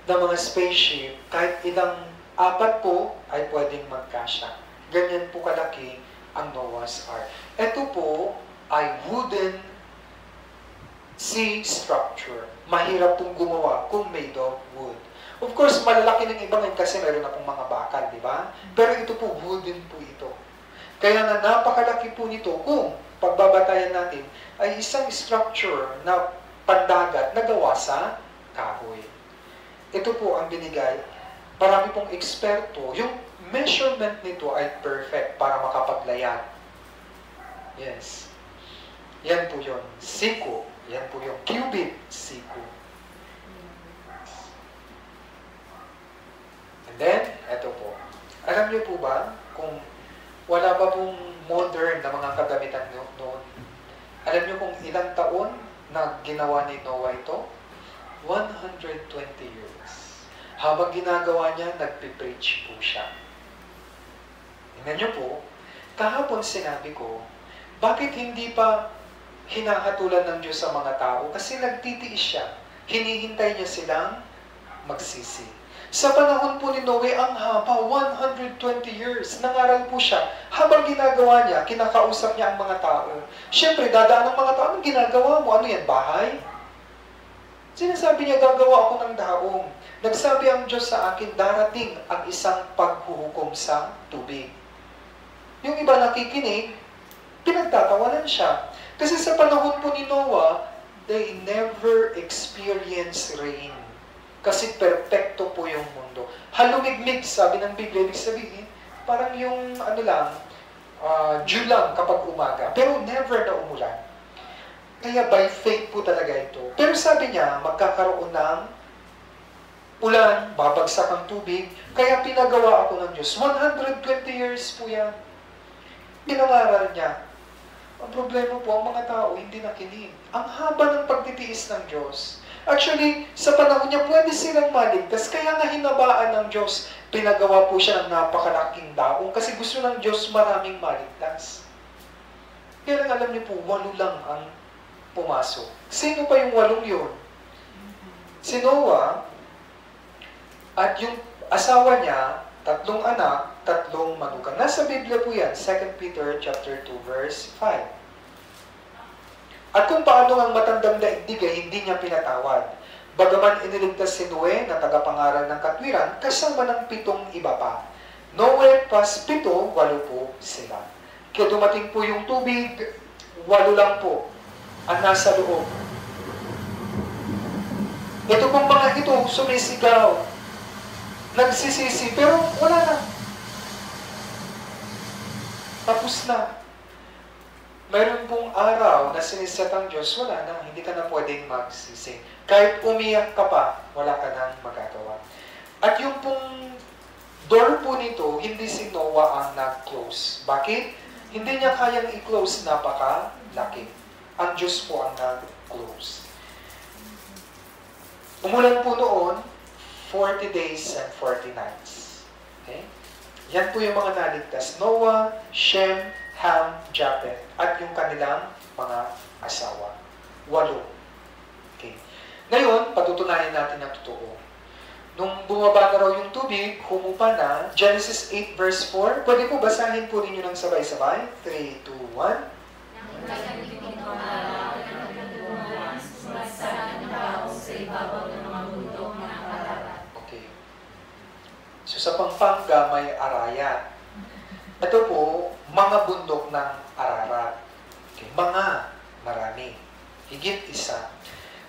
ng mga spaceship, kahit ilang 4 po ay pwedeng magkasya. Ganyan po kalaki ang Noah's Ark. Ito po ay wooden sea structure. Mahirap pong gumawa kung made of wood. Of course, malalaki ng iba ngayon kasi meron na pong mga bakal, di ba? Pero ito po, wooden po ito. Kaya na napakalaki po nito kung pagbabatayan natin ay isang structure na pandagat na gawa sa kahoy. Ito po ang binigay. Marami pong eksperto. Yung measurement nito ay perfect para makapaglayag. Yes. Yan po yun. Siko. Yan po yung cubit siko. And then, eto po. Alam niyo po ba, kung wala pa pong modern na mga kagamitan noon. Alam niyo kung ilang taon na ginawa ni Noah ito? 120 years. Habang ginagawa niya, nagpipreach po siya. Tingnan niyo po, kahapon sinabi ko, bakit hindi pa hinahatulan ng Diyos sa mga tao? Kasi nagtitiis siya. Hinihintay niya silang magsisi. Sa panahon po ni Noe, ang haba, 120 years. Nangaral po siya. Habang ginagawa niya, kinakausap niya ang mga tao. Siyempre, dadaan ng mga tao, anong ginagawa mo? Ano yan, bahay? Sinasabi niya, gagawa ako ng daong. Nagsabi ang Diyos sa akin, darating ang isang paghuhukom sa tubig. Yung iba nakikinig, pinagtatawanan siya. Kasi sa panahon po ni Noah, they never experience rain. Kasi perpekto po yung mundo. Halumigmig, sabi ng Biblia, ibig sabihin, parang yung dew lang kapag umaga. Pero never na umulan. Kaya by faith po talaga ito. Pero sabi niya, magkakaroon ng ulan, babagsak ang tubig, kaya pinagawa ako ng Diyos. 120 years po yan. Pinangaral niya. Ang problema po, ang mga tao hindi nakinig. Ang haba ng pagtitiis ng Diyos. Actually, sa panahon niya, pwede silang maligtas. Kaya nga hinabaan ng Diyos, pinagawa po siya ng napakalaking daong kasi gusto ng Diyos maraming maligtas. Kaya lang alam niyo po, 8 lang ang pumasok. Sino pa yung 8 yun? Si Noah, at yung asawa niya, 3 anak, 3 manugang. Nasa Biblia po yan, 2 Peter chapter 2, verse 5. At kung paano ang matandang daigdig ay hindi niya pinatawad. Bagaman iniligtas si Noe na tagapangaral ng katwiran, kasama ng 7 iba pa. Noe plus 7, 8 po sila. Kaya dumating po yung tubig, 8 lang po ang nasa loob. Ito pong mga ito, sumisigaw, nagsisisi, pero wala na. Tapos na. Mayroon pong araw na siniset ang Diyos, wala na, hindi ka na pwedeng magsisi. Kahit umiyak ka pa, wala ka nang magagawa. At yung pong door po nito, hindi si Noah ang nag-close. Bakit? Hindi niya kayang i-close, napakalaki. Ang Diyos po ang nag-close. Umulan po noon, 40 days and 40 nights. Okay? Yan po yung mga naligtas. Noah, Shem, Ham, Japheth, at yung kanilang mga asawa. 8. Okay. Ngayon, patutunayan natin ang totoo. Nung bumaba na raw yung tubig, humupa na, Genesis 8 verse 4, pwede po basahin po ninyo ng sabay-sabay? 3, 2, 1. Okay. So sa Pampanga may Arayat. Ito po, mga bundok ng Ararat. Okay. Mga, marami. Higit isa.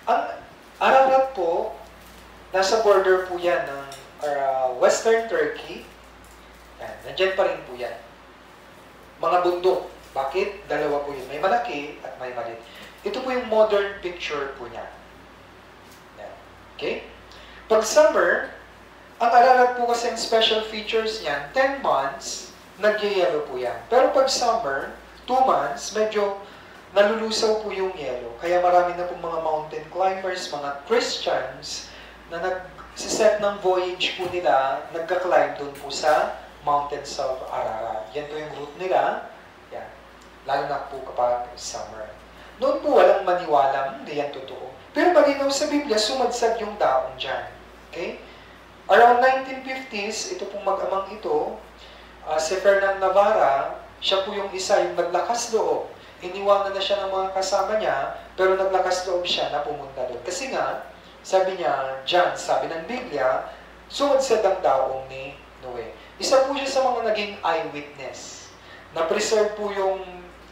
Ang Ararat po, nasa border po yan ng Western Turkey. Yan, nandyan pa rin po yan. Mga bundok. Bakit? 2 po yun. May malaki at may maliit. Ito po yung modern picture po niya. Yan. Okay? Pag summer, ang Ararat po kasi ang special features niyan, 10 months, nagyayelo po yan. Pero pag summer, 2 months, medyo nalulusaw po yung yelo. Kaya marami na po mga mountain climbers, mga Christians, na nag-set ng voyage po nila, nagka-climb doon po sa mountains of Ararat. Yan po yung route nila. Yan. Lalo na po kapag summer. Noon po walang maniwala, hindi yan totoo. Pero malinaw sa Biblia, sumadsag yung daong dyan. Okay? Around 1950s, ito pong mag-amang ito, si Fernand Navarra, siya po yung isa, yung naglakas loob. Iniwanan na siya ng mga kasama niya, pero naglakas loob siya na pumunta doon. Kasi nga, sabi niya, John, sabi ng Biblia, sumadsad ang daong ni Noe. Isa po siya sa mga naging eyewitness. Na-preserve po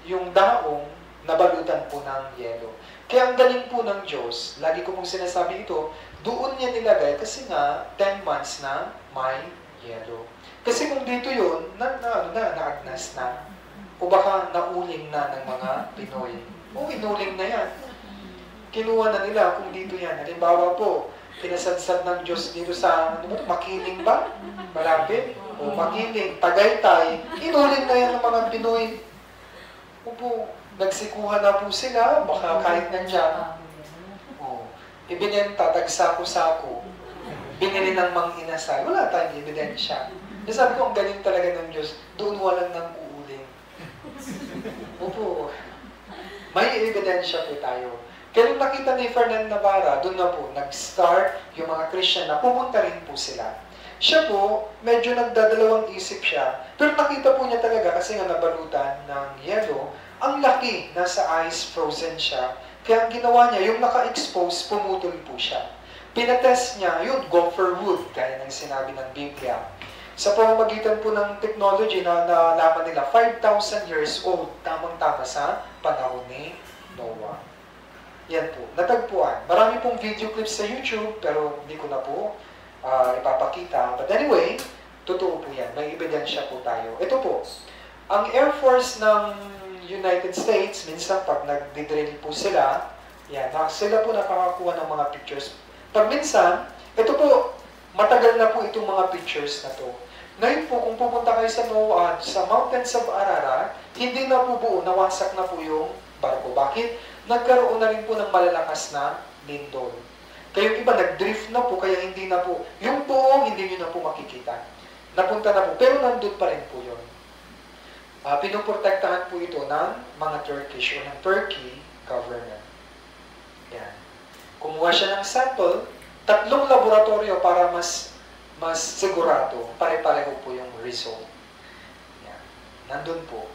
yung daong nabalutan po ng yelo. Kaya ang galing po ng Diyos, lagi ko pong sinasabi ito, doon niya nilagay kasi nga 10 months na may yelo. Kasi kung dito yun, naagnas na. O baka nauling na ng mga Pinoy. O inuling na yan. Kinuha na nila kung dito yan. Halimbawa po, pinasadsad ng Diyos dito sa, Makiling ba? Malapit? O Makiling, Tagaytay. Inuling na yan ng mga Pinoy. Opo, nagsikuhan na po sila, baka kahit nandyan. Oh, ibinenta, tagsako-sako. Binili ng mang-inasal. Wala tayong ebidensya. Sabi ko, ang galing talaga ng Diyos, doon walang nang uuling. Opo, may ebidensya po tayo. Kaya nung nakita ni Fernand Navarra, doon na po, nag-start yung mga Christian na pumunta rin po sila. Siya po, medyo nagdadalawang isip siya, pero nakita po niya talaga kasi nga nabalutan ng yelo, ang laki, nasa ice, frozen siya. Kaya ang ginawa niya, yung naka-expose, pumutol po siya. Pinatest niya, yun, gopher wood, gaya ng sinabi ng Biblia. Sa pamamagitan po ng technology na nalaman nila, 5,000 years old, tamang-tama sa panahon ni Noah. Yan po, natagpuan. Marami pong video clips sa YouTube, pero hindi ko na po ipapakita. But anyway, totoo po yan. May ebidensya po tayo. Ito po, ang Air Force ng United States, minsan pag nag-drill po sila, yan, sila po nakakakuha ng mga pictures. Pag minsan, ito po, matagal na po itong mga pictures na to. Ngayon po, kung pupunta kayo sa NOAA, sa Mountains of Ararat, hindi na po buo, nawasak na po yung barko. Bakit? Nagkaroon na rin po ng malalakas na lindol. Kaya yung iba, nag-drift na po, kaya hindi na po, yung buong hindi nyo na po makikita. Napunta na po, pero nandun pa rin po yun. Pinuprotektahan po ito ng mga Turkish o ng Turkey government. Yan. Kumuha siya ng sample, 3 laboratorio para mas sigurado, pare-pareho po yung result. Yan. Nandun po.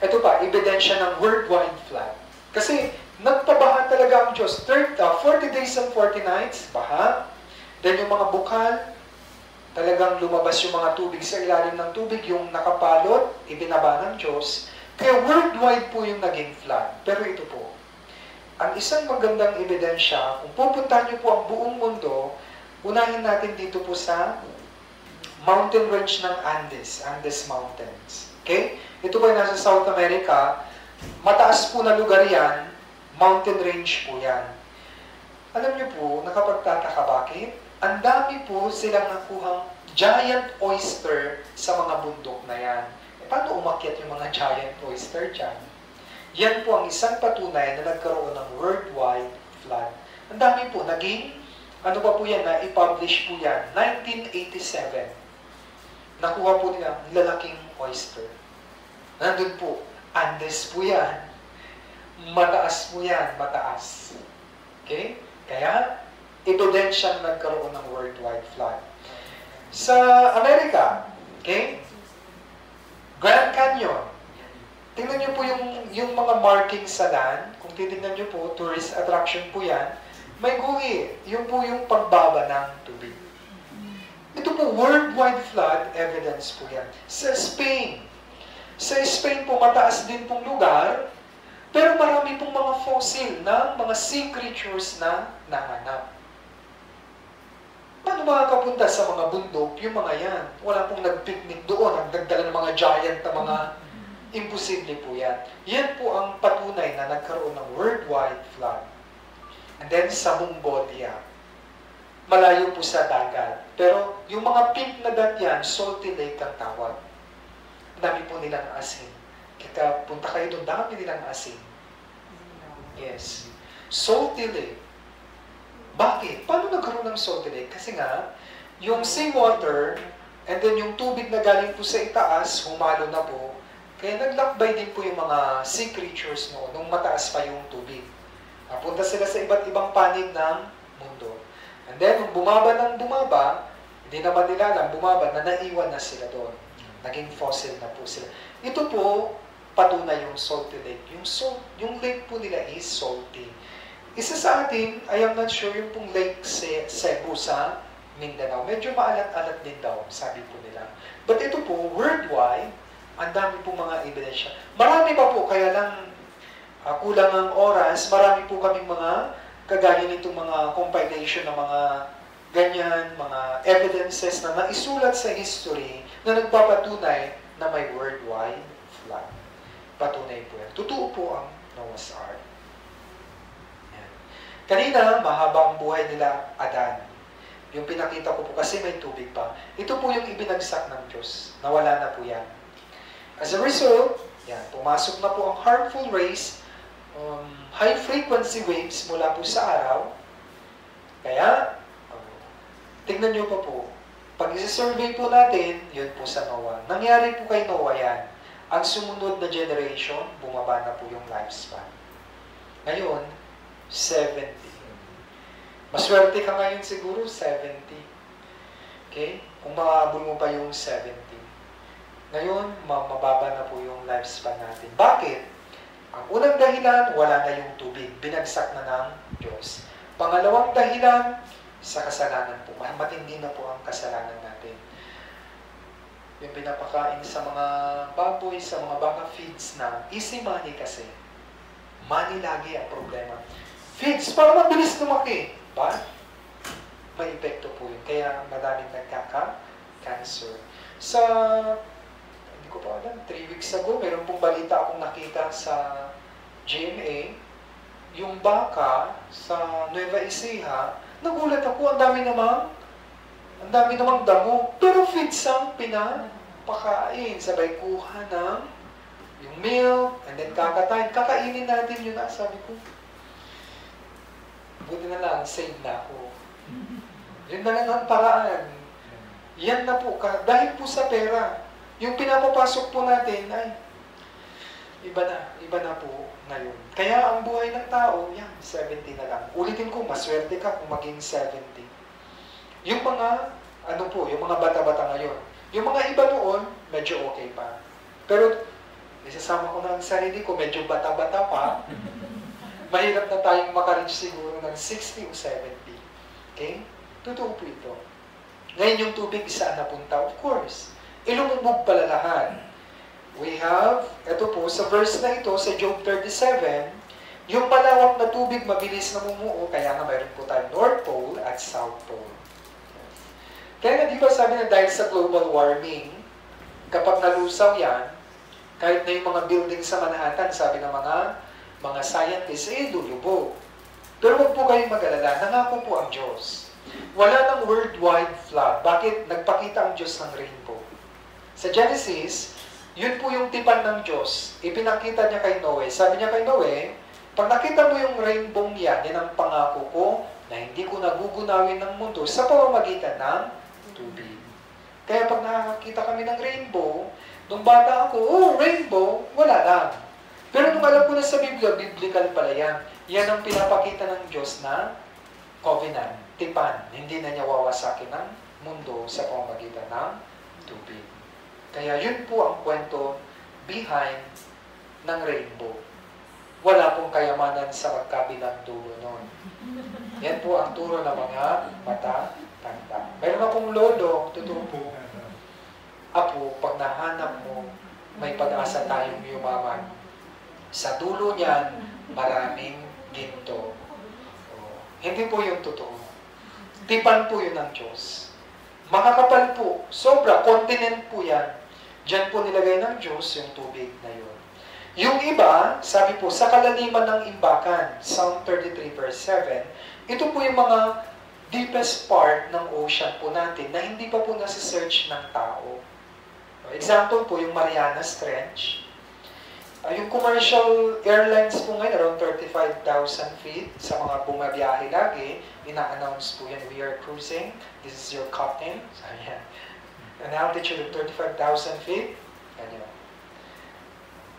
Ito pa, ebidensya ng worldwide flood. Kasi nagpabaha talaga ang Diyos. 40 days and 40 nights, baha. Then yung mga bukal, talagang lumabas yung mga tubig sa ilalim ng tubig, yung nakapalot, ibinaba ng Diyos. Kaya worldwide po yung naging flood. Pero ito po, ang isang magandang ebidensya, kung pupuntahan niyo po ang buong mundo, unahin natin dito po sa mountain range ng Andes Mountains. Okay? Ito po ay nasa South America. Mataas po na lugar yan, mountain range po yan. Alam niyo po, nakapagtataka bakit? Ang dami po silang nakuhang giant oyster sa mga bundok na yan. Paano umakyat yung mga giant oyster dyan? Yan po ang isang patunay na nagkaroon ng worldwide flood. Ang dami po, naging, ano pa po yan, na i-publish po yan, 1987. Nakuha po nila lalaking oyster. Nandun po, Andes po yan. Mataas po yan, mataas. Okay? Kaya, ebidensyang nagkaroon ng worldwide flood. Sa Amerika, okay? Grand Canyon. Tingnan niyo po yung mga markings sa land. Kung titignan niyo po, tourist attraction po yan. May guhi. Yun po yung pagbaba ng tubig. Ito po, worldwide flood evidence po yan. Sa Spain. Sa Spain po, mataas din pong lugar, pero marami pong mga fossil na mga sea creatures na nahanap. Paano makakapunta sa mga bundok yung mga yan? Wala pong nag-picnic doon, nagdagdala ng mga giant na mga imposible po yan. Yan po ang patunay na nagkaroon ng worldwide flood. And then sa Mongolia, malayo po sa dagat. Pero yung mga pink na dot yan, salty lake ang tawag. Dami po nilang asin. Kaya punta kayo doon, dami nilang asin. Yes. Salty lake. Bakit? Paano nagkaroon ng salty lake? Kasi nga, yung seawater, and then yung tubig na galing po sa itaas, humalo na po. Kaya naglakbay din po yung mga sea creatures noon, nung mataas pa yung tubig. Napunta sila sa iba't ibang panig ng mundo. And then, nung bumaba ng bumaba, hindi naman nila alam, bumaba na naiwan na sila doon. Naging fossil na po sila. Ito po, patunay yung salty lake. Yung lake po nila is salty. Isa sa atin, I am not sure yung pong Lake Cebu sa Mindanao. Medyo maalat-alat din daw, sabi po nila. But ito po, worldwide, ang dami po mga ebidensya. Marami pa po, kaya lang kulang ang oras, marami po kaming mga kagaya nitong mga compilation ng mga ganyan, mga evidences na naisulat sa history na nagpapatunay na may worldwide flood. Patunay po yan. Totoo po ang Noah's Ark. Yan. Kanina, mahaba ang buhay nila Adan. Yung pinakita ko po kasi may tubig pa. Ito po yung ibinagsak ng Diyos. Nawala na po yan. As a result, Yan, pumasok na po ang harmful rays, high frequency waves mula po sa araw. Kaya, tingnan nyo pa po, pag isa-survey po natin, yun po sa NOAA. Nangyari po kay NOAA yan. Ang sumunod na generation, bumaba na po yung lifespan. Ngayon, 70. Maswerte ka ngayon siguro, 70. Okay? Kung makabul mo pa yung 70. Ngayon, mababa na po yung lifespan natin. Bakit? Ang unang dahilan, wala na yung tubig. Binagsak na ng Diyos. Pangalawang dahilan, sa kasalanan po. Matindi na po ang kasalanan natin. Yung pinapakain sa mga baboy, sa mga baka feeds na easy money kasi. Money lagi ang problema. Feeds, para mabilis lumaki. But, may epekto po yun. Kaya maraming nagkaka-cancer. Sa, hindi ko pa alam, 3 weeks ago, meron pong balita akong nakita sa GMA, yung baka sa Nueva Ecija, nagulat ako, ang dami namang damo. Pero feeds ang pinapakain. Sabay kuha ng yung milk, and then kakainin natin yun. Sabi ko, buti na lang, save na ako. Yun na lang ang paraan. Yan na po, dahil po sa pera, yung pinapapasok po natin ay iba na po ngayon. Kaya ang buhay ng tao, yan, 70 na lang. Ulitin ko, maswerte ka kung maging 70. Yung mga, yung mga bata-bata ngayon. Yung mga iba noon, medyo okay pa. Pero, isasama ko na ang sarili ko, medyo bata-bata pa. Mahirap na tayong makareach siguro ng 60 o 70. Okay? Totoo po ito. Ngayon yung tubig, saan napunta? Of course. Ilumubog pala lahat. We have, ito po, sa verse na ito, sa Job 37, yung malawak na tubig mabilis na mumuo, kaya nga mayroon po tayo North Pole at South Pole. Kaya nga, di ba sabi na dahil sa global warming, kapag nalusaw yan, kahit na yung mga building sa Manhattan, sabi ng mga scientists, lulubog. Pero huwag po kayong mag-alala, nangako po ang Diyos. Wala ng worldwide flood. Bakit? Nagpakita ang Diyos ng rainbow. Sa Genesis, yun po yung tipan ng Diyos. Ipinakita niya kay Noe. Sabi niya kay Noe, pag nakita mo yung rainbow yan ang pangako ko na hindi ko nagugunawin ng mundo sa pamamagitan ng tubig. Kaya pag nakakita kami ng rainbow, nung bata ako, rainbow, wala lang. Pero nung alam ko na sa Biblia, biblical pala yan. Yan ang pinapakita ng Diyos na covenant, tipan. Hindi na niya wawasakin ng mundo sa pamamagitan ng tubig. Kaya yun po ang kwento behind ng rainbow. Wala pong kayamanan sa magkabilang dulo nun. Yan po ang turo ng mga mata-tanda. Meron akong lolo, totoo po. Apo, pag nahanap mo, may pag-asa tayong yumaman. Sa dulo niyan, maraming ginto. Hindi po yung totoo. Tipan po yun ng Diyos. Makakapal po. Sobra. Continent po yan. Diyan po nilagay ng Diyos yung tubig na yun. Yung iba, sabi po, sa kalaliman ng imbakan, Psalm 33 verse 7, ito po yung mga deepest part ng ocean po natin na hindi pa po nasi-search ng tao. Example po, yung Marianas Trench. Yung commercial airlines po ngayon, around 35,000 feet sa mga bumabiyahe lagi, ina-announce po yan, we are cruising, this is your captain. So, yan. An altitude of 35,000 feet. Ganyan.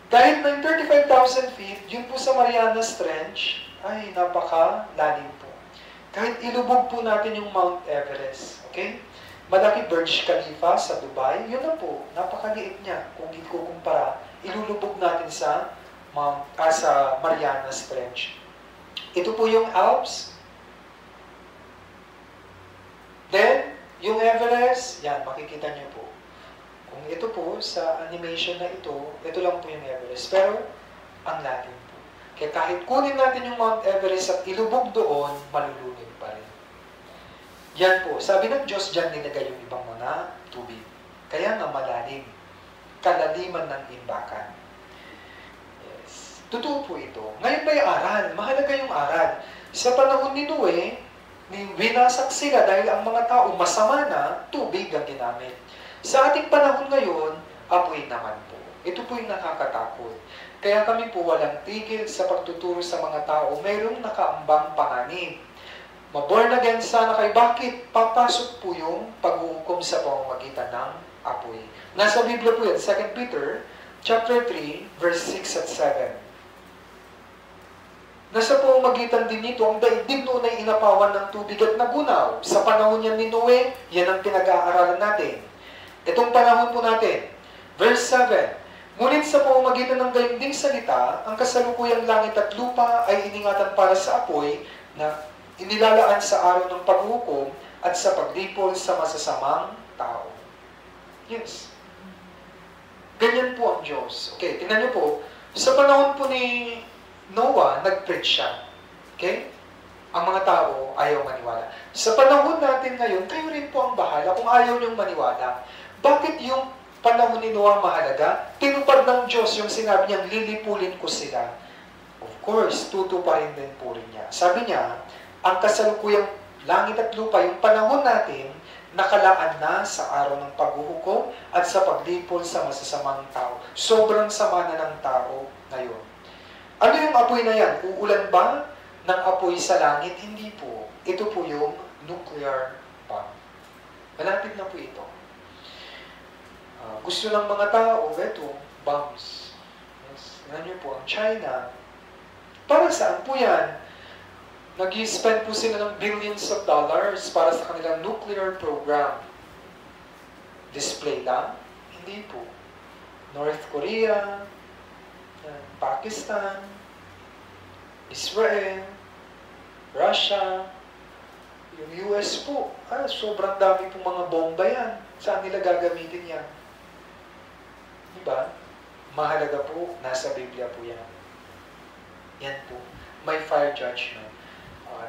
Dahil ng 35,000 feet, yun po sa Marianas Trench, ay napaka-lalim po. Kahit ilubog po natin yung Mount Everest, okay? Malaki Burj Khalifa sa Dubai, yun na po, napakaliit niya. Kung ikukumpara, ilulubog natin sa Marianas Trench. Ito po yung Alps. Then, yung Everest, yan, makikita niyo po. Kung ito po, sa animation na ito lang po yung Everest. Pero, ang lalim po. Kaya kahit kunin natin yung Mount Everest at ilubog doon, malulunod pa rin. Yan po. Sabi ng Diyos, dyan nilagay yung ibang mga tubig. Kaya nga malalim. Kalaliman ng imbakan. Yes. Totoo po ito. Ngayon ba yung aral? Mahalaga yung aral. Sa panahon ni Noe, winasak sila dahil ang mga tao masama na, tubig ang ginamit. Sa ating panahon ngayon, apoy naman po. Ito po yung nakakatakot. Kaya kami po walang tigil sa pagtuturo sa mga tao, mayroong nakaambang panganib. Maborn again sana kayo. Bakit? Papasok po yung pag-uukom sa pamamagitan ng apoy. Nasa Biblia po yan, 2 Peter chapter 3, verse 6 at 7. Nasa pamamagitan din nito, ang daigdig noon ay inapawan ng tubig at nagunaw. Sa panahon yan ni Noe, yan ang pinag-aaralan natin. Itong panahon po natin, verse 7, ngunit sa pamamagitan ng daigdig salita, ang kasalukuyang langit at lupa ay iningatan para sa apoy na inilalaan sa araw ng paghukom at sa paglipol sa masasamang tao. Yes. Ganyan po ang Diyos. Okay, tingnan niyo po, sa panahon po ni Noah, nag-preach siya. Okay? Ang mga tao ayaw maniwala. Sa panahon natin ngayon, kayo rin po ang bahala kung ayaw niyong maniwala. Bakit yung panahon ni Noah mahalaga? Tinupad ng Diyos yung sinabi niyang lilipulin ko sila. Of course, tutuparin din po rin niya. Sabi niya, ang kasalukuyang langit at lupa, yung panahon natin, nakalaan na sa araw ng paghuhukom at sa paglipol sa masasamang tao. Sobrang sama na ng tao ngayon. Ano yung apoy na yan? Uulan ba ng apoy sa langit? Hindi po. Ito po yung nuclear bomb. Malapit na po ito. Gusto ng mga tao, ito, bombs. Yes. Tingnan niyo po, ang China, para saan po yan? Nag-i-spend po sila ng billions of dollars para sa kanilang nuclear program. Display lang? Hindi po. North Korea, Pakistan, Israel, Russia, yung US po. Sobrang dami pong mga bomba yan. Saan nila gagamitin yan? Diba? Mahalaga po, nasa Biblia po yan. Yan po. May fire judgment.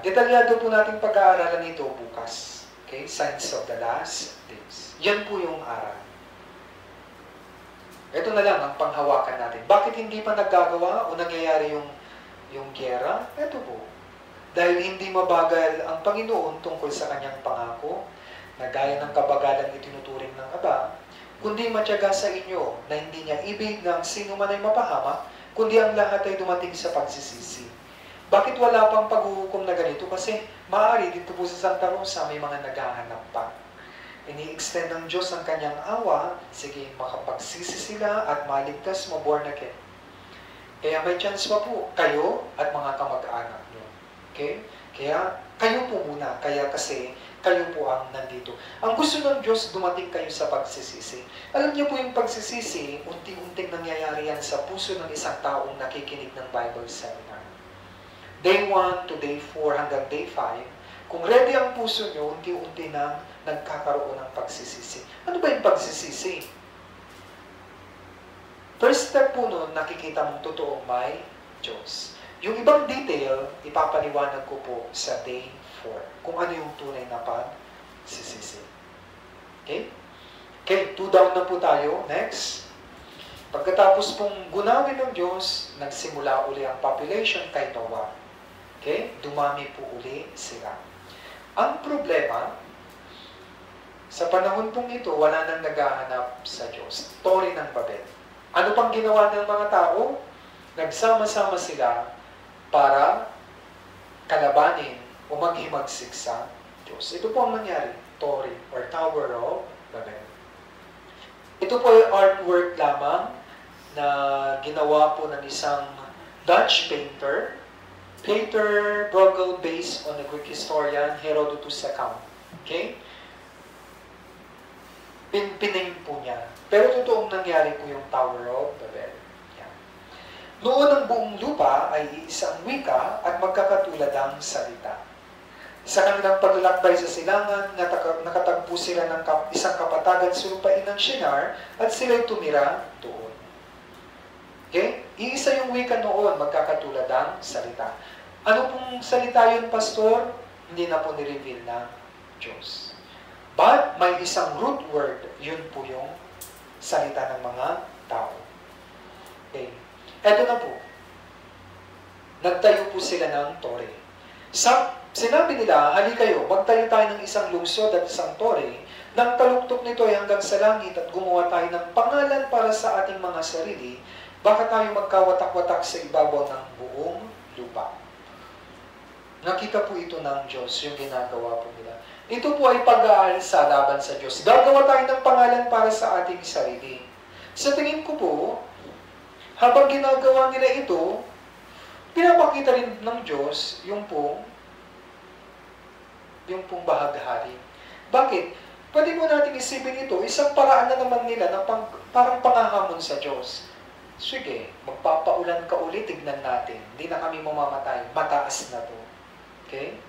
Detalyado po natin pag-aaralan ito bukas. Okay? Signs of the last days. Yan po yung aral. Ito na lang ang panghawakan natin. Bakit hindi pa naggagawa o nangyayari yung giyera? Ito po. Dahil hindi mabagal ang Panginoon tungkol sa kanyang pangako, na gaya ng kabagalan itinuturing ng Aba, kundi matyaga sa inyo na hindi niya ibig ng sino man ay mapahamak, kundi ang lahat ay dumating sa pagsisisi. Bakit wala pang paghuhukom na ganito? Kasi maaari dito po sa Santa Rosa may mga naghahanap pa. Ini-extend ng Diyos ang kanyang awa, sige, makapagsisi sila at maligtas, maborn again. Kaya may chance pa po kayo at mga kamag-anak nyo. Okay? Kaya kayo po muna. Kaya kasi kayo po ang nandito. Ang gusto ng Diyos, dumating kayo sa pagsisisi. Alam niyo po yung pagsisisi, unti-unting nangyayari yan sa puso ng isang taong nakikinig ng Bible Seminar. Day 1 to Day 4 hanggang Day 5, kung ready ang puso nyo, unti-unti nang nagkakaroon ng pagsisisi. Ano ba yung pagsisisi? First step po nun, nakikita mong totoong may Diyos. Yung ibang detail, ipapaliwanag ko po sa Day 4. Kung ano yung tunay na pagsisisi. Okay? Okay, 2 down na po tayo. Next. Pagkatapos pong gunawin ng Diyos, nagsimula uli ang population kay Noah. Okay? Dumami po uli sila. Ang problema, sa panahon pong ito, wala nang naghahanap sa Diyos. Tori ng Babel. Ano pang ginawa ng mga tao? Nagsama-sama sila para kalabanin o maghimagsik sa Diyos. Ito po ang nangyari. Tori or Tower of Babel. Ito po ay artwork lamang na ginawa po ng isang Dutch painter, Peter Bruegel, based on the Greek historian Herodotus' account. Okay? Pinain po niya. Pero totoong nangyari po yung Tower of Babel. Yan. Noon ang buong lupa ay isang wika at magkakatulad ang salita. Sa kanilang paglalakbay sa silangan, nakatagpo sila ng isang kapatagan sa lupain ng Shinar at sila'y tumira doon. Okay? Iisa yung wika noon, magkakatulad ang salita. Ano pong salita yun, Pastor? Hindi na po ni-reveal ng Diyos. But may isang root word, yun po yung salita ng mga tao. Okay. Eto na po. Nagtayo po sila ng tore. Sinabi nila, hali kayo, magtayo tayo ng isang lungsod at isang tore Nang taluktok nito ay hanggang sa langit at gumawa tayo ng pangalan para sa ating mga sarili, baka tayo magkawatak-watak sa ibabaw ng buong lupa. Nakita po ito ng Diyos, yung ginagawa po nila. Ito po ay pag-aalsa laban sa Diyos. Gagawa tayo ng pangalan para sa ating sarili. Sa tingin ko po, habang ginagawa nila ito, pinapakita rin ng Diyos yung pong bahaghari. Bakit? Pwede mo natin isipin ito, isang paraan na naman nila na parang pangahamon sa Diyos. Sige, magpapaulan ka ulit, tignan natin. Hindi na kami mamamatay. Mataas na to. Okay?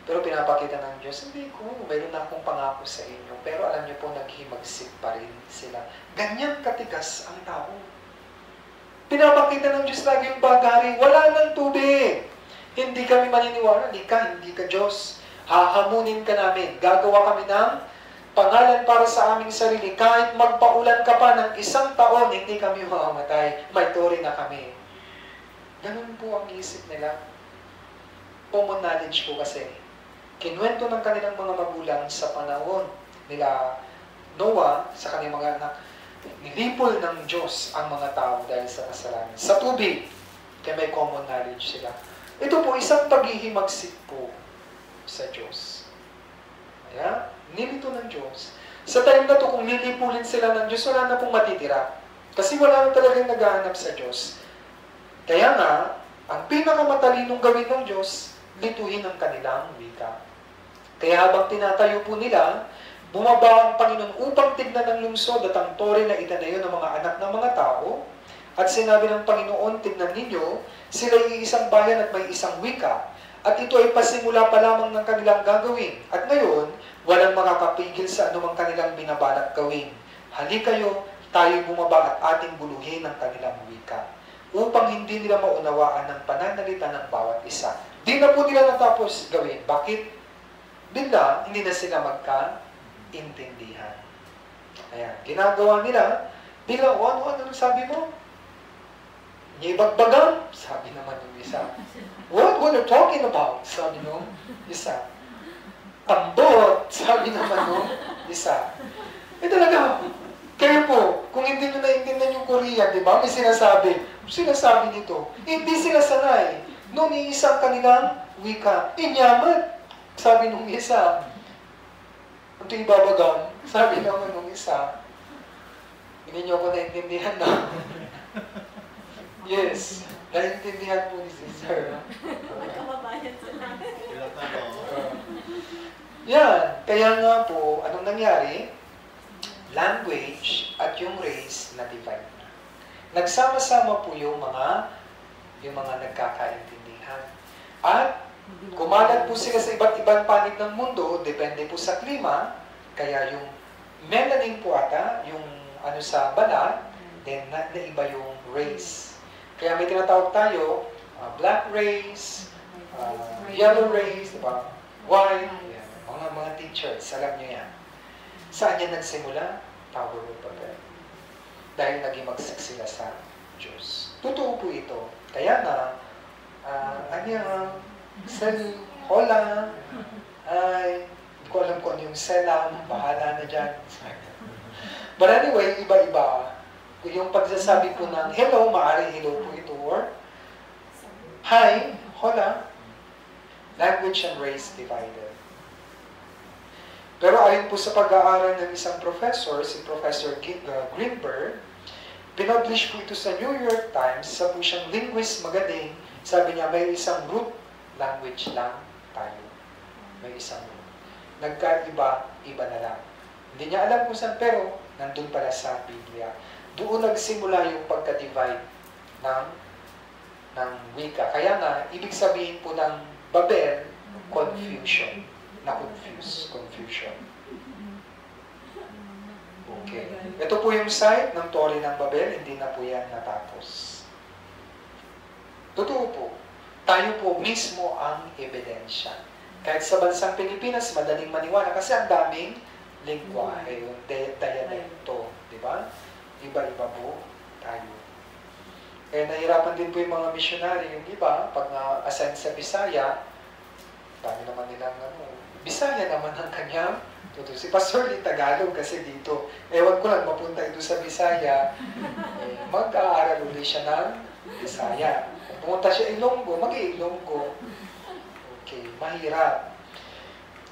Pero pinapakita ng Diyos, hindi ko, mayroon na akong pangako sa inyo. Pero alam niyo po, naghimagsik pa rin sila. Ganyan katigas ang tao. Pinapakita ng Diyos lagi yung bagari, wala ng tubig. Hindi kami maniniwala, hindi ka Diyos. Hahamunin ka namin. Gagawa kami ng pangalan para sa aming sarili. Kahit magpaulan ka pa ng 1 taon, hindi kami mamamatay. May tori na kami. Ganun po ang isip nila. Common knowledge po kasi. Kinuwento ng kanilang mga magulang sa panahon nila Noah, sa kanilang mga anak, nilipol ng Diyos ang mga tao dahil sa kasalanan. Sa tubig, kaya may common knowledge sila. Ito po, isang paghihimagsik po sa Diyos. Kaya, nilito ng Diyos. Sa time na to, kung nilipulin sila ng Diyos, wala na pong matitira. Kasi wala na talagang naghahanap sa Diyos. Kaya nga, ang pinakamatalinong gawin ng Diyos, lituhin ang kanilang wika. Kaya habang tinatayo po nila, bumaba ang Panginoon upang tignan ng lungsod at ang tore na itanayo ng mga anak ng mga tao. At sinabi ng Panginoon, tignan ninyo, sila ay isang bayan at may isang wika. At ito ay pasimula pa lamang ng kanilang gagawin. At ngayon, walang makakapigil sa anumang kanilang binabalak gawin. Hali kayo, tayo bumaba at ating buluhin ang kanilang wika, upang hindi nila maunawaan ng pananalita ng bawat isa. Di na po nila natapos gawin. Bakit? Bigla, hindi na sila magka-intindihan. Ayan, ginagawa nila, bigla, ano sabi mo? Ibagbagan? Sabi naman ng isa. What are you talking about? Sabi nung isa. Tambot? Sabi naman nung isa. Talaga, kayo po, kung hindi nyo naintindihan yung Korean, di ba? May sinasabi nito. Hindi sila sanay. Noong iisang kanilang wika, inyaman. Sabi nung isa. Ito ibabagang. Sabi naman nung isa. Hindi nyo ako naintindihan na. Yes. Naintindihan po ni Sister. Magkamabayan sila. Yan. Kaya nga po, anong nangyari? Language at yung race na divide na. Nagsama-sama po yung mga nagkakaintindihan. At kumalat po sila sa iba't ibang panig ng mundo, depende po sa klima, kaya yung melanin po ata, yung sa balat, then naiba yung race. Kaya may tinatawag tayo, black race, yellow race, diba? White, yan. Mga teachers, alam nyo yan. Saan yan nagsimula? Tower of Babel. Dahil naging-magsik sila sa Diyos. Totoo po ito. Kaya nga, hola, ay, hindi ko alam kung ano yung selam, bahala na dyan. But anyway, iba-iba. Yung pagsasabi po ng hello, maaaring hello po ito, or hi, hola, language and race divided. Pero ayon po sa pag-aaral ng isang professor, si Professor Greenberg, pinublish po ito sa New York Times, sa po siyang linguist magaling, sabi niya, may isang root language lang tayo. May isang root. Nagkaiba-iba na lang. Hindi niya alam kung saan, pero nandun pala sa Biblia. Doon nagsimula yung pagka-divide ng wika. Kaya nga, ibig sabihin po ng Babel, confusion. Confusion. Okay. Ito po yung site ng Tore ng Babel, hindi na po yan natapos. Totoo po. Tayo po mismo ang ebidensya. Kahit sa bansang Pilipinas, madaling maniwala kasi ang daming lingwahe, yung dialecto, di ba? Iba-iba po tayo. Kaya nahirapan din po yung mga missionary, yung iba, pag na-assign sa Bisaya, dami naman nilang Bisaya naman ang kanyang Totoo. Si Pastor Lee Tagalog kasi dito. Ewan ko lang, mapunta ito sa Bisaya. Mag-aaral ulit siya ng Bisaya. Kung pumunta siya Ilonggo, mag-Ilonggo. Okay, mahirap.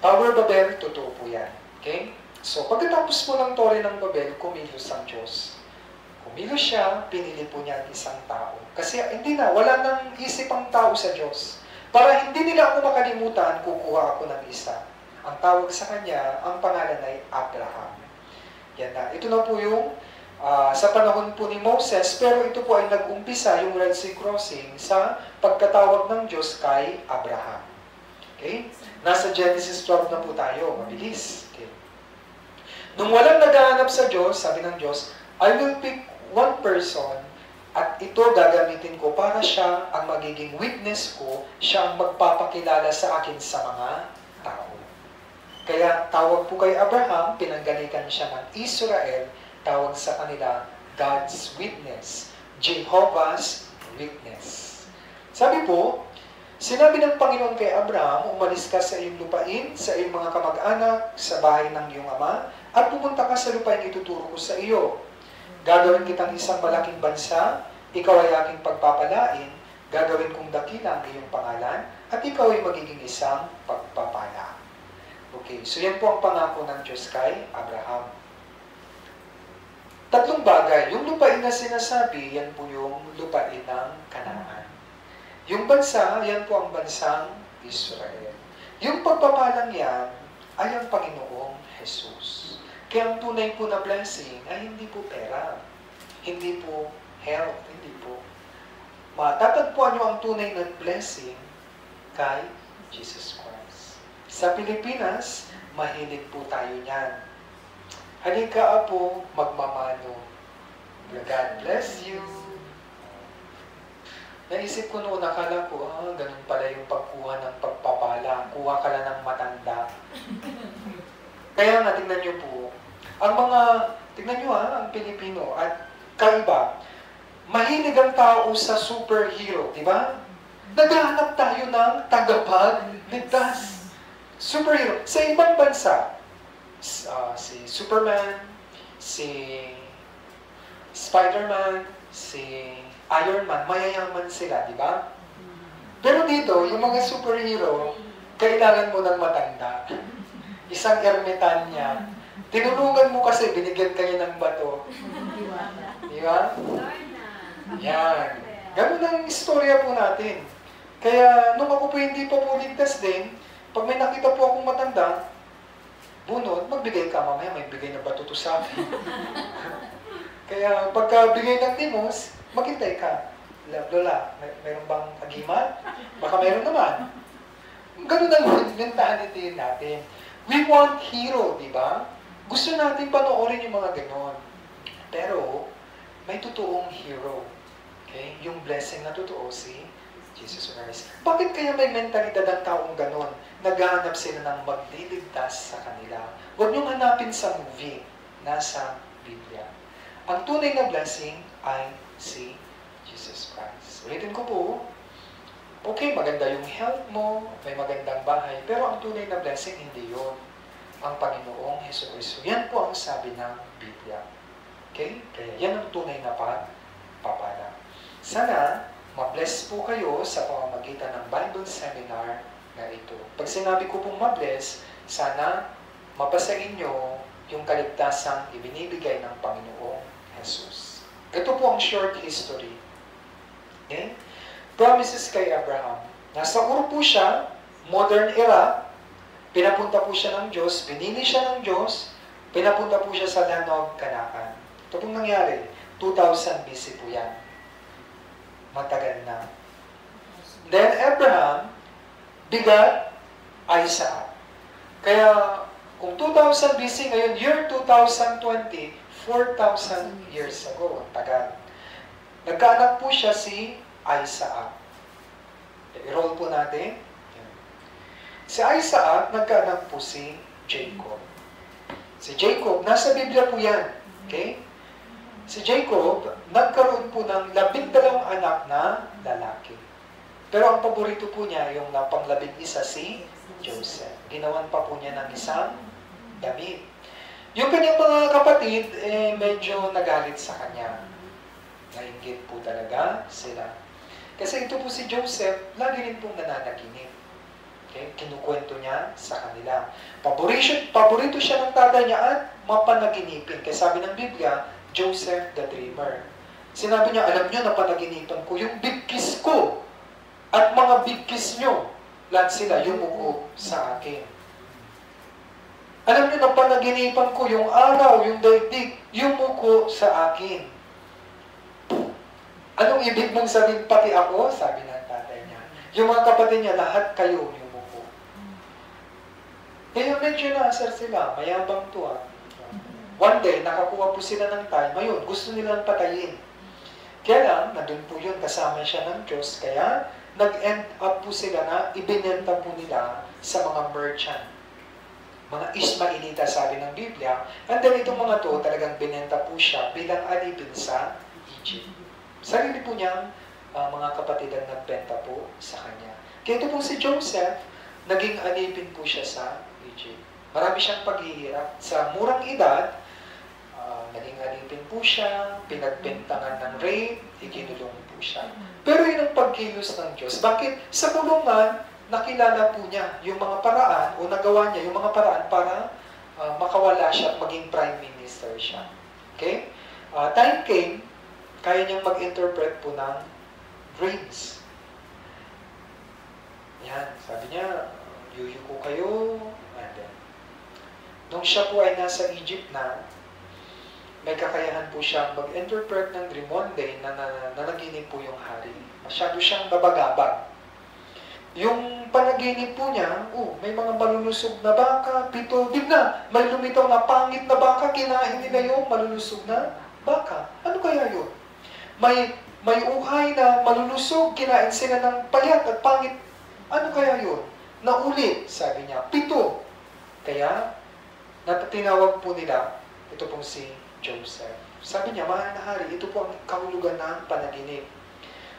Tower Babel, totoo po yan. Okay? So, pagkatapos po ng Tore ng Babel, kumilos ang Diyos. Kumilos siya, pinili po niya ang isang tao. Kasi hindi na, wala nang isip ang tao sa Diyos. Para hindi nila ako makalimutan, kukuha ako ng isa. Ang tawag sa kanya, ang pangalan ay Abraham. Yan na. Ito na po yung sa panahon po ni Moses, pero ito po ay nag-umpisa yung Red Sea Crossing sa pagkatawag ng Diyos kay Abraham. Okay? Nasa Genesis 12 na po tayo. Mabilis. Okay. Nung walang naghahanap sa Diyos, sabi ng Diyos, I will pick one person at ito gagamitin ko para siya ang magiging witness ko, siya ang magpapakilala sa akin sa mga tao. Kaya tawag po kay Abraham, pinanggalikan siya ng Israel, tawag sa kanila God's Witness, Jehovah's Witness. Sabi po, sinabi ng Panginoon kay Abraham, umalis ka sa iyong lupain, sa iyong mga kamag-anak, sa bahay ng iyong ama, at pumunta ka sa lupain ituturo ko sa iyo. Gagawin kitang isang malaking bansa, ikaw ay aking pagpapalain, gagawin kong dakila ang iyong pangalan, at ikaw ay magiging isang pagpapala. Okay, so yan po ang pangako ng Diyos kay Abraham. Tatlong bagay. Yung lupain na sinasabi, yan po yung lupain ng Kanaan. Yung bansa, yan po ang bansang Israel. Yung pagpapalang yan, ay ang Panginoong Jesus. Kaya ang tunay po na blessing ay hindi po pera, hindi po health, hindi po. Matatagpuan nyo ang tunay na blessing kay Jesus Christ. Sa Pilipinas, mahilig po tayo niyan. Halika po, magmamano. God bless you. Naisip ko noon, nakala ko, ganun pala yung pagkuha ng pagpapala. Kuha ka lang ng matanda. Kaya nga, tingnan nyo po, ang mga, tingnan nyo ang Pilipino, at kaiba, mahilig ang tao sa superhero, di ba? Naghahanap tayo ng tagapagligtas. Superhero. Sa ibang bansa, si Superman, si Spider-Man, si Iron Man, mayayaman sila, di ba? Pero dito, yung mga superhero, kailangan mo ng matanda. Isang ermitanya. Tinulungan mo kasi, binigyan kayo ng bato. Di ba? Yan. Ganun ang istorya po natin. Kaya, nung ako po hindi pa po ligtas din, pag may nakita po akong matanda, bunod, magbigay ka, mamaya may bigay na bato to sa akin. Kaya, pagka bigay ng limos, maghintay ka. Lola, mayroon bang agimat? Baka mayroon naman. Ganun ang mentality natin. We want hero, di ba? Gusto natin panoorin yung mga ganon. Pero, may totoong hero. Okay? Yung blessing na totoo si Jesus Christ. Bakit kaya may mentalidad ang taong ganon? Naghahanap sila ng magliligtas sa kanila. Huwag niyong hanapin sa movie. Nasa Biblia. Ang tunay na blessing ay si Jesus Christ. Ulitin ko po, okay, maganda yung health mo, may magandang bahay, pero ang tunay na blessing, hindi yun. Ang Panginoong Hesus-Kristo. Yan po ang sabi ng Biblia. Okay? Kaya yan ang tunay na pagpapala. Sana, ma-bless po kayo sa pamamagitan ng Bible Seminar na ito. Pag sinabi ko pong ma-bless, sana mapasa inyo yung kaligtasang ibinibigay ng Panginoong Jesus. Ito po ang short history. Okay? Promises kay Abraham. Nasa Ur po siya, modern era, pinapunta po siya ng Diyos, pinili siya ng Diyos, pinapunta po siya sa land of Canaan. Ito pong nangyari, 2000 BC po yan. Matagal na. Then Abraham bigat Isaac. Kaya kung 2000 BC ngayon, year 2020, 4,000 years ago, ang tagal. Nagkaanak po siya si Isaac. I-roll po natin. Si Isaac, nagkaanak po si Jacob. Si Jacob, nasa Biblia po yan. Okay? Si Jacob, nagkaroon po ng 12 anak na lalaki. Pero ang paborito po niya, yung pang-11 si Joseph. Ginawan pa po niya ng isang damit. Yung kanyang mga kapatid, medyo nagalit sa kanya. Nainggit po talaga sila. Kasi ito po si Joseph, lagi rin pong nananaginip. Okay? Kinukwento niya sa kanila. Paborito siya ng tatay niya at mapanaginipin. Kaya sabi ng Biblia, Joseph the Dreamer. Sinabi niya, alam niyo, napanaginipan ko yung bigkis ko at mga bigkis niyo. Lahat sila yumuko sa akin. Alam niyo, napanaginipan ko yung araw, yung daigdig, yumuko sa akin. Anong ibig mong sabihin, pati ako? Sabi ng tatay niya. Yung mga kapatid niya, lahat kayo yumuko. Kaya medyo na-asar sila, mayabang to One day, nakakuha po sila ng time, ngayon, gusto nilang patayin. Kaya lang, nandun po yun, kasama siya ng Diyos, kaya nag-end up po sila na ibinenta po nila sa mga merchant. Mga Ismailita, sabi ng Biblia. And then itong mga to, talagang binenta po siya bilang alipin sa Egypt. Sarili po niyang mga kapatid ang nagbenta po sa kanya. Kaya ito po si Joseph, naging alipin po siya sa Egypt. Marami siyang paghihirap. Sa murang edad, naging alipin po siya, pinagbintangan ng rape, ikinulong po siya. Pero yun ang pagkilos ng Diyos. Bakit? Sa kulungan, nakilala po niya yung mga paraan, o nagawa niya yung mga paraan para makawala siya at maging prime minister siya. Okay? Time came, kaya niyang mag-interpret po ng dreams. Yan, sabi niya, yuyuko kayo. And then, nung siya po ay nasa Egypt na, may kakayahan po siyang mag-interpret ng dream one day na nanaginip po yung hari. Masyado siyang nabagabag. Yung panaginip po niya, may mga malulusog na baka, 7, bigla, may lumitaw na pangit na baka, kinain nila yung malulusog na baka. Ano kaya yun? May uhay na malulusog, kinain sila ng payat at pangit. Ano kaya yun? Naulit, sabi niya, 7. Kaya, tinawag po nila, ito pong si Joseph. Sabi niya, mahal na hari, ito po ang kahulugan ng panaginip.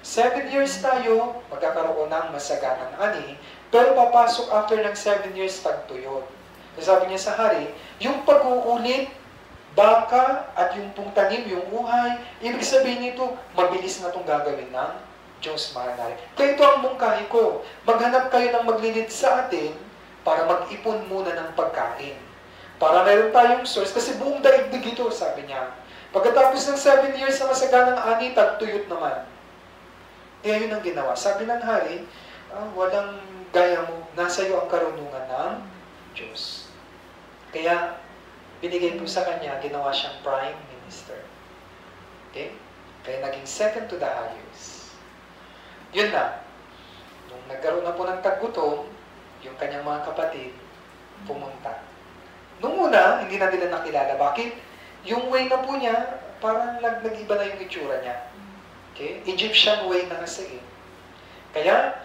7 years tayo, magkakaroon ng masaganang ani, pero papasok after ng 7 years, tagtuyot. Sabi niya sa hari, yung pag-uulit, baka at yung pong tanim, yung uhay, ibig sabihin nito, mabilis na itong gagawin ng Diyos, mahal na hari. Kaya ito ang mungkahi ko. Maghanap kayo ng maglilid sa atin para mag-ipon muna ng pagkain. Para meron tayong source, kasi buong daigdig ito, sabi niya. Pagkatapos ng 7 years na masaganang ani, tagtuyot naman. Kaya yun ang ginawa. Sabi ng hari, walang gaya mo, nasa iyo ang karunungan ng Diyos. Kaya, binigay po sa kanya, ginawa siyang prime minister. Okay? Kaya naging second to the highest. Yun na. Nung nagkaroon na po ng taggutom, yung kanyang mga kapatid, pumunta. Nung una, hindi na nila nakilala. Bakit? Yung way na po niya, parang nag-iba na yung itsura niya. Okay? Egyptian way na kasi. Kaya,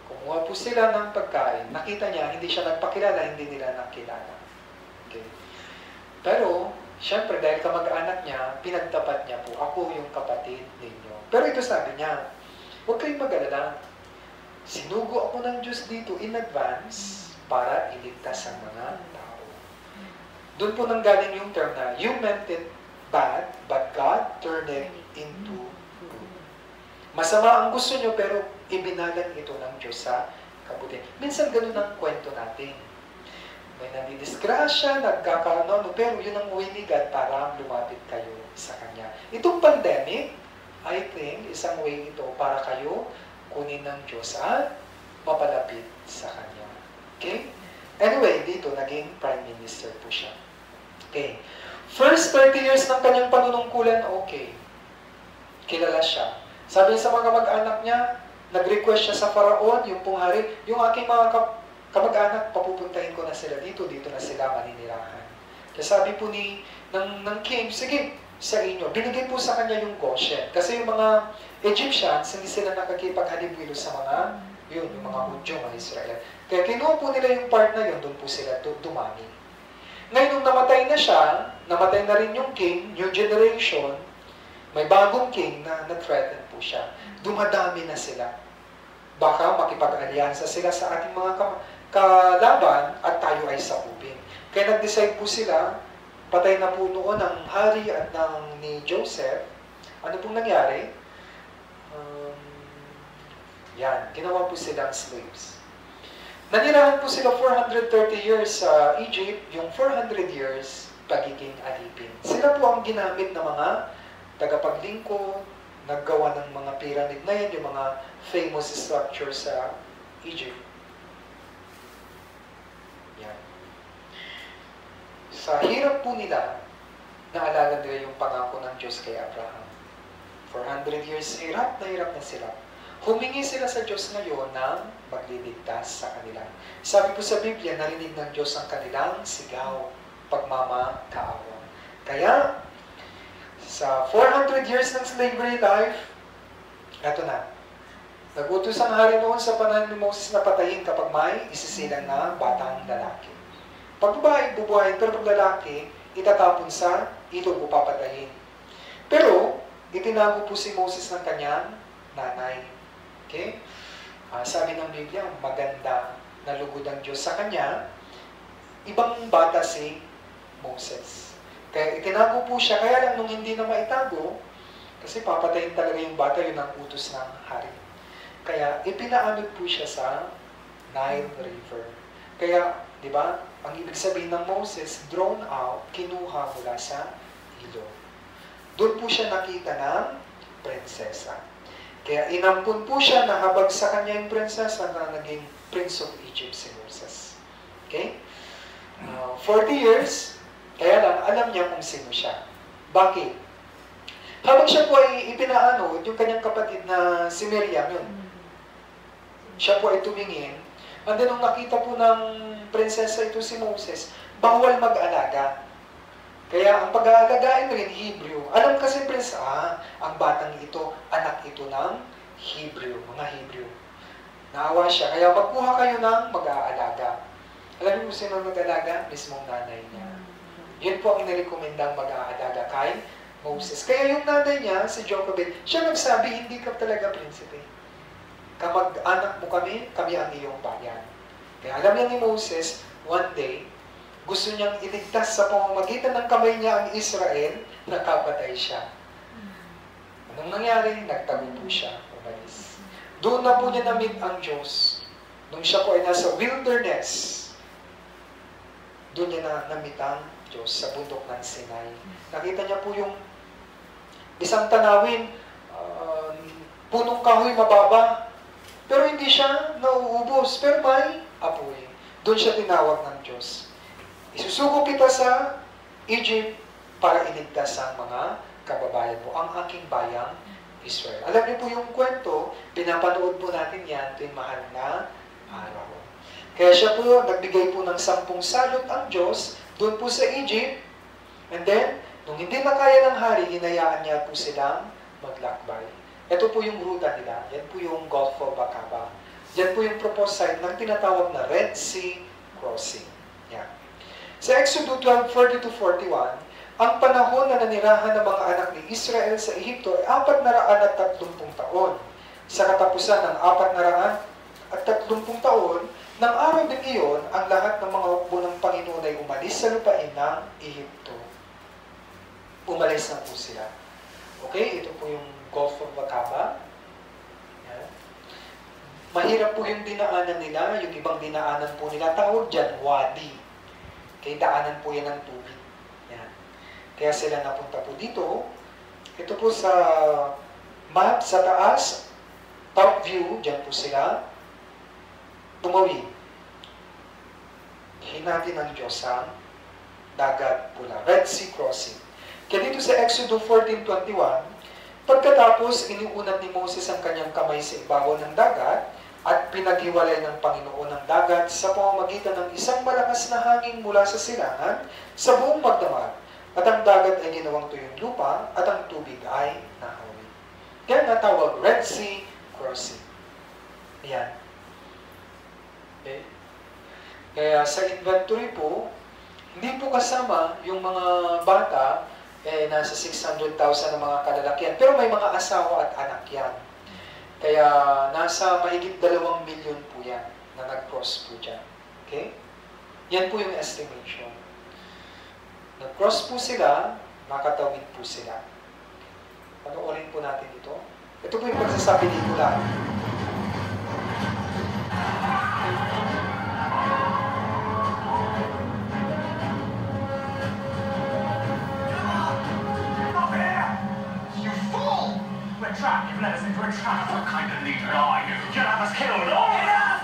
kumuha po sila ng pagkain. Nakita niya, hindi siya nagpakilala, hindi nila nakilala. Okay? Pero, syempre, dahil kamag-anak niya, pinagtapat niya po, ako yung kapatid ninyo. Pero ito sabi niya, huwag kayong mag-alala. Sinugo ako ng Diyos dito in advance para iligtas ang mga tao. Doon po nanggaling yung term na, you meant it bad, but God turned it into good. Masama ang gusto nyo, pero ibinalan ito ng Diyos sa kabutihan. Minsan ganun ang kwento natin. May nandidisgrasya, nagkakaano, pero yun ang way ni God para lumapit kayo sa Kanya. Itong pandemic, I think, isang way ito para kayo kunin ng Diyos at mapalapit sa Kanya. Okay? Anyway, dito, naging Prime Minister po siya. Okay. First 30 years ng kanyang panunungkulan, okay. Kilala siya. Sabi sa mga kamag-anak niya, nag-request siya sa Faraon, yung pong hari, yung aking mga kamag-anak, papupuntahin ko na sila dito na sila maninirahan. Kaya sabi po ng king, sige, sa inyo. Binigay po sa kanya yung Goshen. Kasi yung mga Egyptians, hindi sila nakakipaghalibwilo sa mga, yung mga Hudyo, mga Israel. Kaya kinuha po nila yung part na yun, doon po sila dumami. Ngayon, nung namatay na siya, namatay na rin yung king, new generation, may bagong king na na-threaten po siya. Dumadami na sila. Baka makipag-alyansa sila sa ating mga kalaban at tayo ay sakupin. Kaya nag-decide po sila, patay na po noon ang hari at ni Joseph. Ano pong nangyari? Ginawa po silang slaves. Nanirahan po sila 430 years sa Egypt, yung 400 years pagiging alipin. Sila po ang ginamit ng mga tagapaglingkod, naggawa ng mga pyramid na yan, yung mga famous structures sa Egypt. Yan. Sa hirap po nila, naalala nila yung pangako ng Diyos kay Abraham. 400 years hirap na sila. Humingi sila sa Diyos ngayon na magliligtas sa kanila. Sabi po sa Biblia, narinig ng Diyos ang kanilang sigaw, pagmamakaawa. Kaya, sa 400 years ng slavery life, eto na. Nagutos ang hari noon sa panahon ni Moses na patayin kapag may isisilang na batang lalaki. Pag babae, bubuhayin, pero pag lalaki, itatapon sa ilog o papatayin. Pero, itinago po si Moses ng kanyang nanay. Okay? Sabi ng Biblia, maganda na lugod ang Diyos sa kanya. Ibang bata si Moses. Kaya itinago po siya, kaya lang nung hindi na maitago, kasi papatayin talaga yung bata, yun ang utos ng hari. Kaya ipinaanod po siya sa Nile River. Kaya, di ba, ang ibig sabihin ng Moses, drawn out, kinuha mula sa ilog. Doon po siya nakita ng prinsesa. Kaya inampun po siya na habag sa kanya yung prinsesa na naging Prince of Egypt si Moses. Okay? 40 years, kaya lang alam niya kung sino siya. Bakit? Habang siya po ay ipinaanod, yung kanyang kapatid na si Miriam yun, siya po ay tumingin, and then nung nakita po ng prinsesa ito si Moses, bawal mag-alaga. Kaya ang pag-aalagaan rin, Hebrew. Alam kasi, Prince, ang batang ito, anak ito ng Hebrew, mga Hebrew. Naawa siya. Kaya magkuha kayo ng mag-aalaga. Alam niyo kung sino mag-aalaga? Mismong nanay niya. Yun po ang inirekomendang mag-aalaga kay Moses. Kaya yung nanay niya, si Jochebed, siya nagsabi, hindi ka talaga prinsipe. Kamag-anak mo kami, kami ang iyong bayan. Kaya alam niya ni Moses, one day, gusto niyang iligtas sa pamamagitan ng kamay niya ang Israel, nakapatay siya. Anong nangyari? Nagtago po siya, umalis. Doon na po niya na-meet ang Diyos. Nung siya po ay nasa wilderness, doon niya na-meet ang Diyos sa bundok ng Sinai. Nakita niya po yung isang tanawin, punong kahoy mababa, pero hindi siya nauubos, pero may apoy. Doon siya tinawag ng Diyos. Isusuko kita sa Egypt para iligtas ang mga kababayan mo, ang aking bayang Israel. Alam niyo po yung kwento, pinapanood po natin yan tuwing mahal na araw. Kaya siya po, nagbigay po ng 10 salot ang Diyos doon po sa Egypt. And then, nung hindi na kaya ng hari, hinayaan niya po silang maglakbay. Ito po yung ruta nila. Yan po yung Gulf of Aqaba. Yan po yung proposed site ng tinatawag na Red Sea Crossing. Yan. Sa Exodus 12:40-41, ang panahon na nanirahan ng mga anak ni Israel sa Ehipto ay 430 taon. Sa katapusan ng 430 taon, nang araw din iyon, ang lahat ng mga hukbo ng Panginoon ay umalis sa lupain ng Ehipto. Umalis na po sila. Okay, ito po yung Gulf of Aqaba. Yan. Mahirap po yung dinaanan nila, yung ibang dinaanan po nila, tawag dyan, wadi. Kaya daanan po yan ng tubig. Yan. Kaya sila napunta po dito. Ito po sa map sa taas, top view, dyan po sila. Tumawid. Hinati ng Diyos ang dagat pula. Red Sea Crossing. Kaya dito sa Exodus 14:21, pagkatapos iniunat ni Moses ang kanyang kamay sa ibabaw ng dagat, at pinaghiwalay ng Panginoon ng dagat sa pamamagitan ng isang malakas na hangin mula sa silangan sa buong magdamag. At ang dagat ay ginawang tuyong lupa at ang tubig ay nahawid. Kaya natawag Red Sea Crossing. Ayan. Okay. Kaya sa inventory po, hindi po kasama yung mga bata, nasa 600,000 na mga kalalakihan. Pero may mga asawa at anak yan. Kaya nasa mahigit 2 milyon po yan na nag-cross po dyan. Okay? Yan po yung estimation. Nag-cross po sila, nakatawid po sila. Panoorin po natin ito. Ito po yung pagsasabi ni Kulan. Trap, you've led us into a trap. What kind of leader are you? You'll have us killed all! Enough!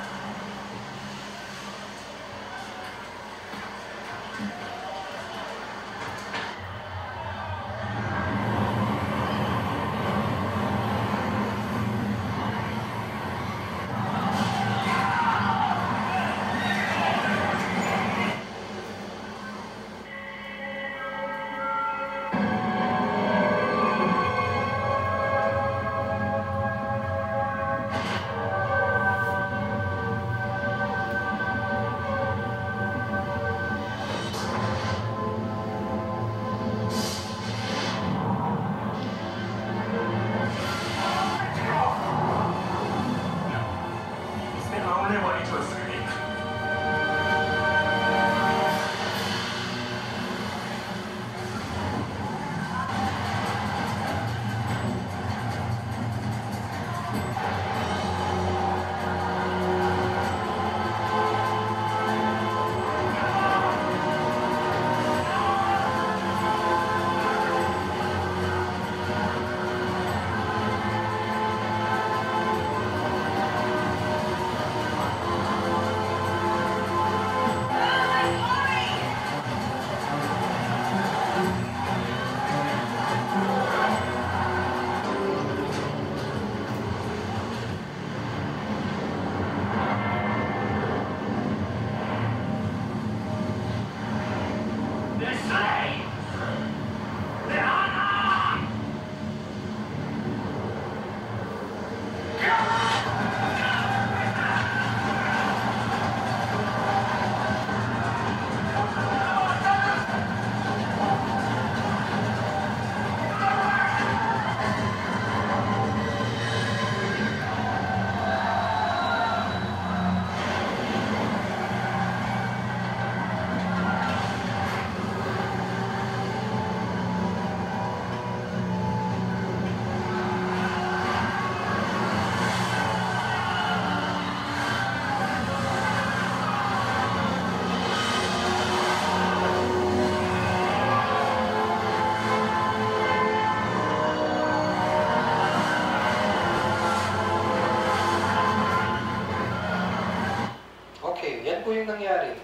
Yan po yung nangyari.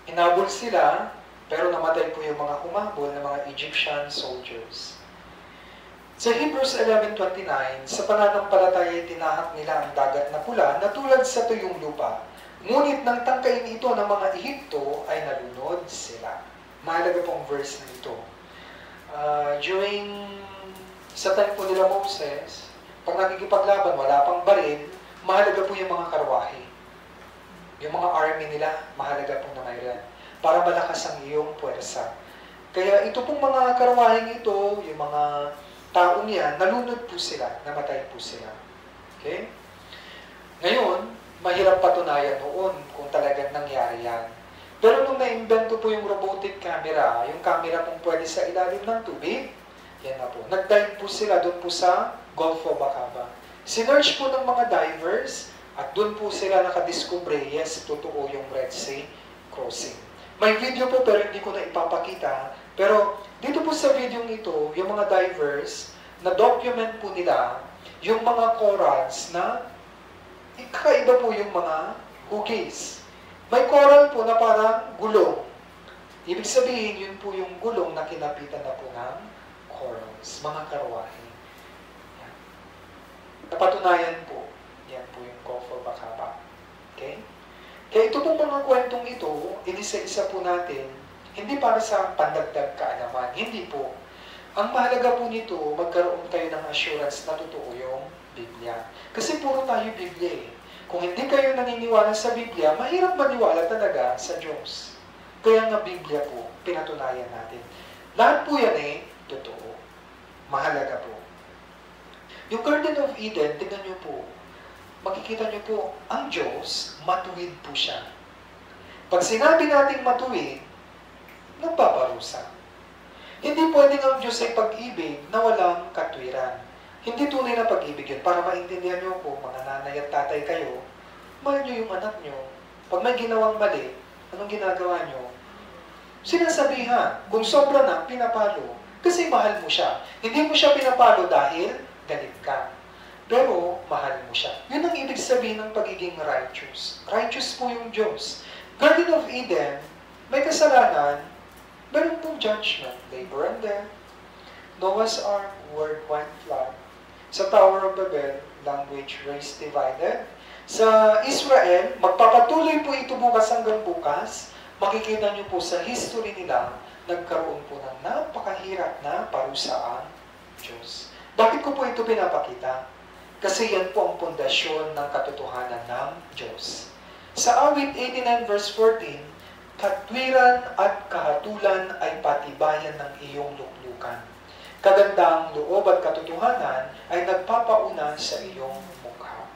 Hinabol sila, pero namatay po yung mga humabol na mga Egyptian soldiers. Sa Hebrews 11:29, sa pananampalataya tinahak nila ang dagat na pula na tulad sa tuyong lupa. Ngunit nang tangkain ito ng mga Ehipto ay nalunod sila. Mahalaga pong verse na ito. Sa time po nila Moses, pag nakikipaglaban, wala pang baril, mahalaga po yung mga karwahe. Yung mga army nila, mahalaga pong na mayroon para malakas ang iyong puwersa. Kaya ito pong mga karwaheng ito, yung mga taong yan, nalunod po sila, namatay po sila. Okay? Ngayon, mahirap patunayan noon kung talagang nangyari yan. Pero nung na-invento po yung robotic camera, yung camera pong pwede sa ilalim ng tubig, yan na po. Nag-dive po sila doon po sa Gulf of Aqaba. Sinerge po ng mga divers, at doon po sila nakadiscover, yes, totoo yung Red Sea crossing. May video po pero hindi ko na ipapakita. Pero dito po sa video ito, yung mga divers, na-document po nila yung mga corals na kakaiba po yung mga hugis. May coral po na parang gulong. Ibig sabihin, yun po yung gulong na kinapitan na po ng corals, mga karwahe. Yan. Napatunayan po. Yan po yung Gulf of Aqaba. Okay? Kaya ito pong mga kwentong ito, inisa-isa po natin, hindi para sa pandagdag kaalaman. Hindi po. Ang mahalaga po nito, magkaroon kayo ng assurance na totoo yung Biblia. Kasi puro tayo Biblia eh. Kung hindi kayo naniniwala sa Biblia, mahirap maniwala talaga sa Diyos. Kaya nga Biblia po, pinatunayan natin. Lahat po yan eh, totoo. Mahalaga po. Yung Garden of Eden, tingnan nyo po, makikita nyo po, ang Diyos, matuwid po siya. Pag sinabi nating matuwid, nagpaparusa. Hindi pwedeng ang Diyos ay pag-ibig na walang katwiran. Hindi tunay na pag-ibig yun. Para maintindihan nyo po, mga nanay at tatay kayo, mahal nyo yung anak nyo. Pag may ginawang mali, anong ginagawa nyo? Sinasabihan. Kung sobra na, pinapalo. Kasi mahal mo siya. Hindi mo siya pinapalo dahil galit ka. Pero, mahal mo siya. Yun ang ibig sabihin ng pagiging righteous. Righteous po yung Diyos. Garden of Eden, may kasalanan, meron pong judgment. Labor and death. Noah's Ark, word, wine, flood. Sa Tower of Babel, language, race divided. Sa Israel, magpapatuloy po ito bukas hanggang bukas. Makikita niyo po sa history nila, nagkaroon po ng napakahirap na parusa ang Diyos. Bakit ko po ito pinapakita? Kasi yan po ang pundasyon ng katotohanan ng Diyos. Sa awit 89 verse 14, katwiran at kahatulan ay patibayan ng iyong luklukan. Kagandang loob at katotohanan ay nagpapauna sa iyong mukha.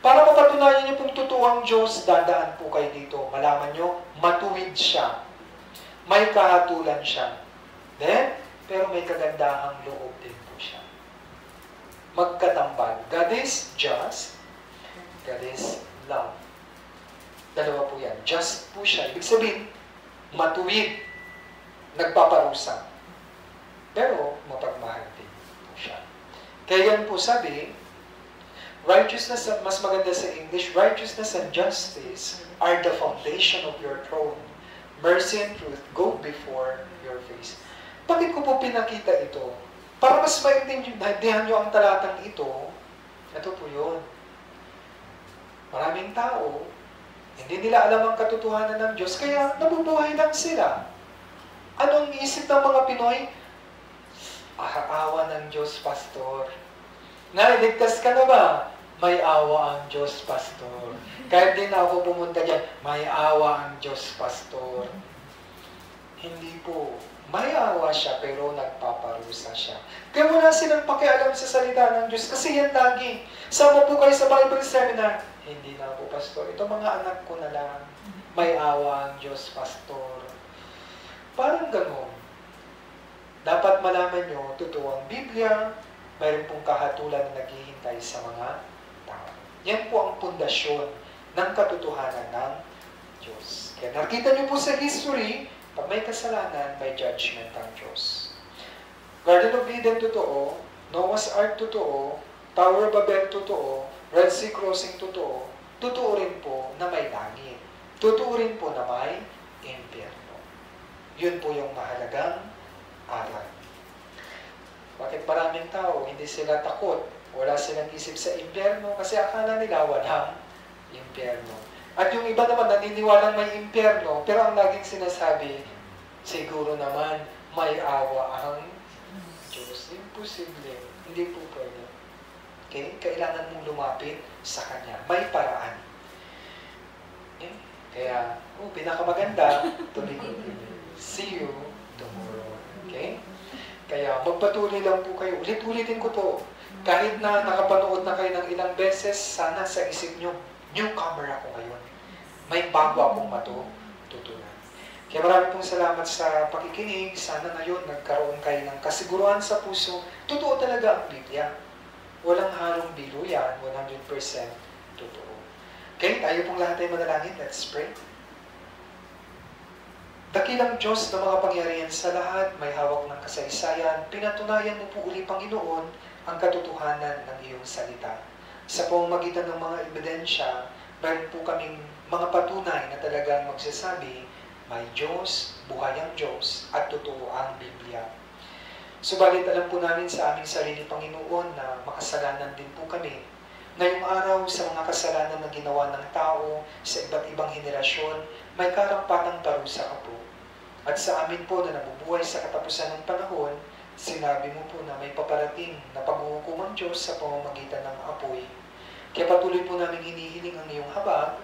Para mapatunayan niyo pong totoo ang Diyos, dadaan po kayo dito. Malaman niyo, matuwid siya. May kahatulan siya. Then, pero may kagandahang loob din po siya. Magkatambal. God is just. God is love. Dalawa po yan. Just po siya. Ibig sabihin, matuwid. Nagpaparusa. Pero, mapagmahal din po siya. Kaya yan po sabi, righteousness, mas maganda sa English, righteousness and justice are the foundation of your throne. Mercy and truth go before your face. Bakit ko po pinakita ito? Para mas maintindihan nyo ang talatang ito, ito po yun. Maraming tao, hindi nila alam ang katotohanan ng Diyos, kaya nabubuhay lang sila. Anong isip ng mga Pinoy? Awa ng Diyos, Pastor. Nailigtas ka na ba? May awa ang Diyos, Pastor. Kahit din ako pumunta dyan, may awa ang Diyos, Pastor. Hindi po. May awa siya, pero nagpaparusa siya. Kaya wala silang pakialam sa salita ng Diyos, kasi yan lagi. Sama po kayo sa Bible Seminar. Hindi na po, Pastor. Ito mga anak ko na lang. May awa ang Diyos, Pastor. Parang gano'n. Dapat malaman nyo, totoo ang Biblia, mayroon pong kahatulan na naghihintay sa mga tao. Yan po ang pundasyon ng katotohanan ng Diyos. Kaya nakita nyo po sa history, pag may kasalanan, may judgment ang Diyos. Garden of Eden, totoo. Noah's Ark, totoo. Tower of Babel, totoo. Red Sea Crossing, totoo. Totoo rin po na may langit. Totoo rin po na may impyerno. Yun po yung mahalagang aral. Bakit maraming tao, hindi sila takot, wala silang isip sa impyerno kasi akala nila walang impyerno. At yung iba naman naniniwalang may impyerno, pero ang laging sinasabi, siguro naman may awa ang Diyos. Imposible. Hindi po pwede. Okay? Kailangan mong lumapit sa Kanya. May paraan. Okay? Kaya, pinakamaganda, tuloy-tuloy. See you tomorrow. Okay? Kaya magpatuloy lang po kayo. Ulit-ulitin ko po. Kahit na nakapanood na kayo ng ilang beses, sana sa isip nyo, newcomer ako ngayon. May bago akong matutunan. Kaya marami pong salamat sa pakikinig. Sana ngayon nagkaroon kayo ng kasiguruhan sa puso. Totoo talaga ang Biblia. Walang halong biro yan. 100% totoo. Okay, tayo pong lahat ay manalangin. Let's pray. Dakilang Diyos na mga pangyarihan sa lahat, may hawak ng kasaysayan, pinatunayan mo po uli, Panginoon, ang katotohanan ng iyong salita. Sa pamamagitan ng mga ebidensya, mayroon po kaming mga patunay na talagang magsasabi, may Diyos, buhay ang Diyos, at totoo ang Biblia. Subalit alam po namin sa aming sarili, Panginoon, na makasalanan din po kami. Ngayong araw, sa mga kasalanan na ginawa ng tao, sa iba't ibang henerasyon, may karampatang parusa ka po. At sa amin po na nabubuhay sa katapusan ng panahon, sinabi mo po na may paparating na paghuhukumang Diyos sa pamamagitan ng apoy. Kaya patuloy po namin hinihiling ang iyong habag.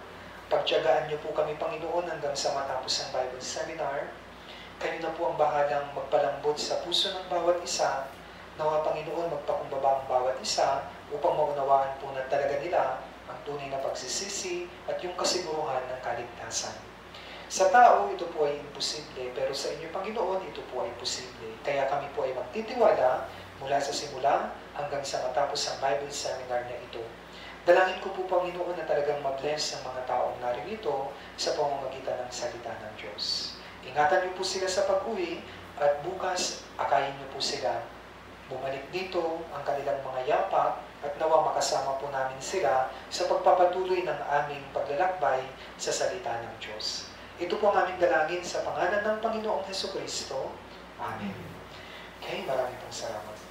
Pagtiyagaan niyo po kami, Panginoon, hanggang sa matapos ang Bible Seminar. Kayo na po ang bahalang magpalambot sa puso ng bawat isa. Nawa, Panginoon, magpakumbaba ang bawat isa upang maunawaan po na talaga nila ang tunay na pagsisisi at yung kasiguruhan ng kaligtasan. Sa tao, ito po ay imposible, pero sa inyo, Panginoon, ito po ay posible. Kaya kami po ay magtitiwala mula sa simula hanggang sa matapos ang Bible seminar na ito. Dalangin ko po, Panginoon, na talagang mabless ang mga taong naririto sa pamamagitan ng salita ng Diyos. Ingatan niyo po sila sa pag-uwi at bukas akayin niyo po sila bumalik dito ang kanilang mga yapak at nawa makasama po namin sila sa pagpapatuloy ng aming paglalakbay sa salita ng Diyos. Ito po ang aming dalangin sa pangalan ng Panginoong Hesukristo. Amen. Okay, maraming pong salamat.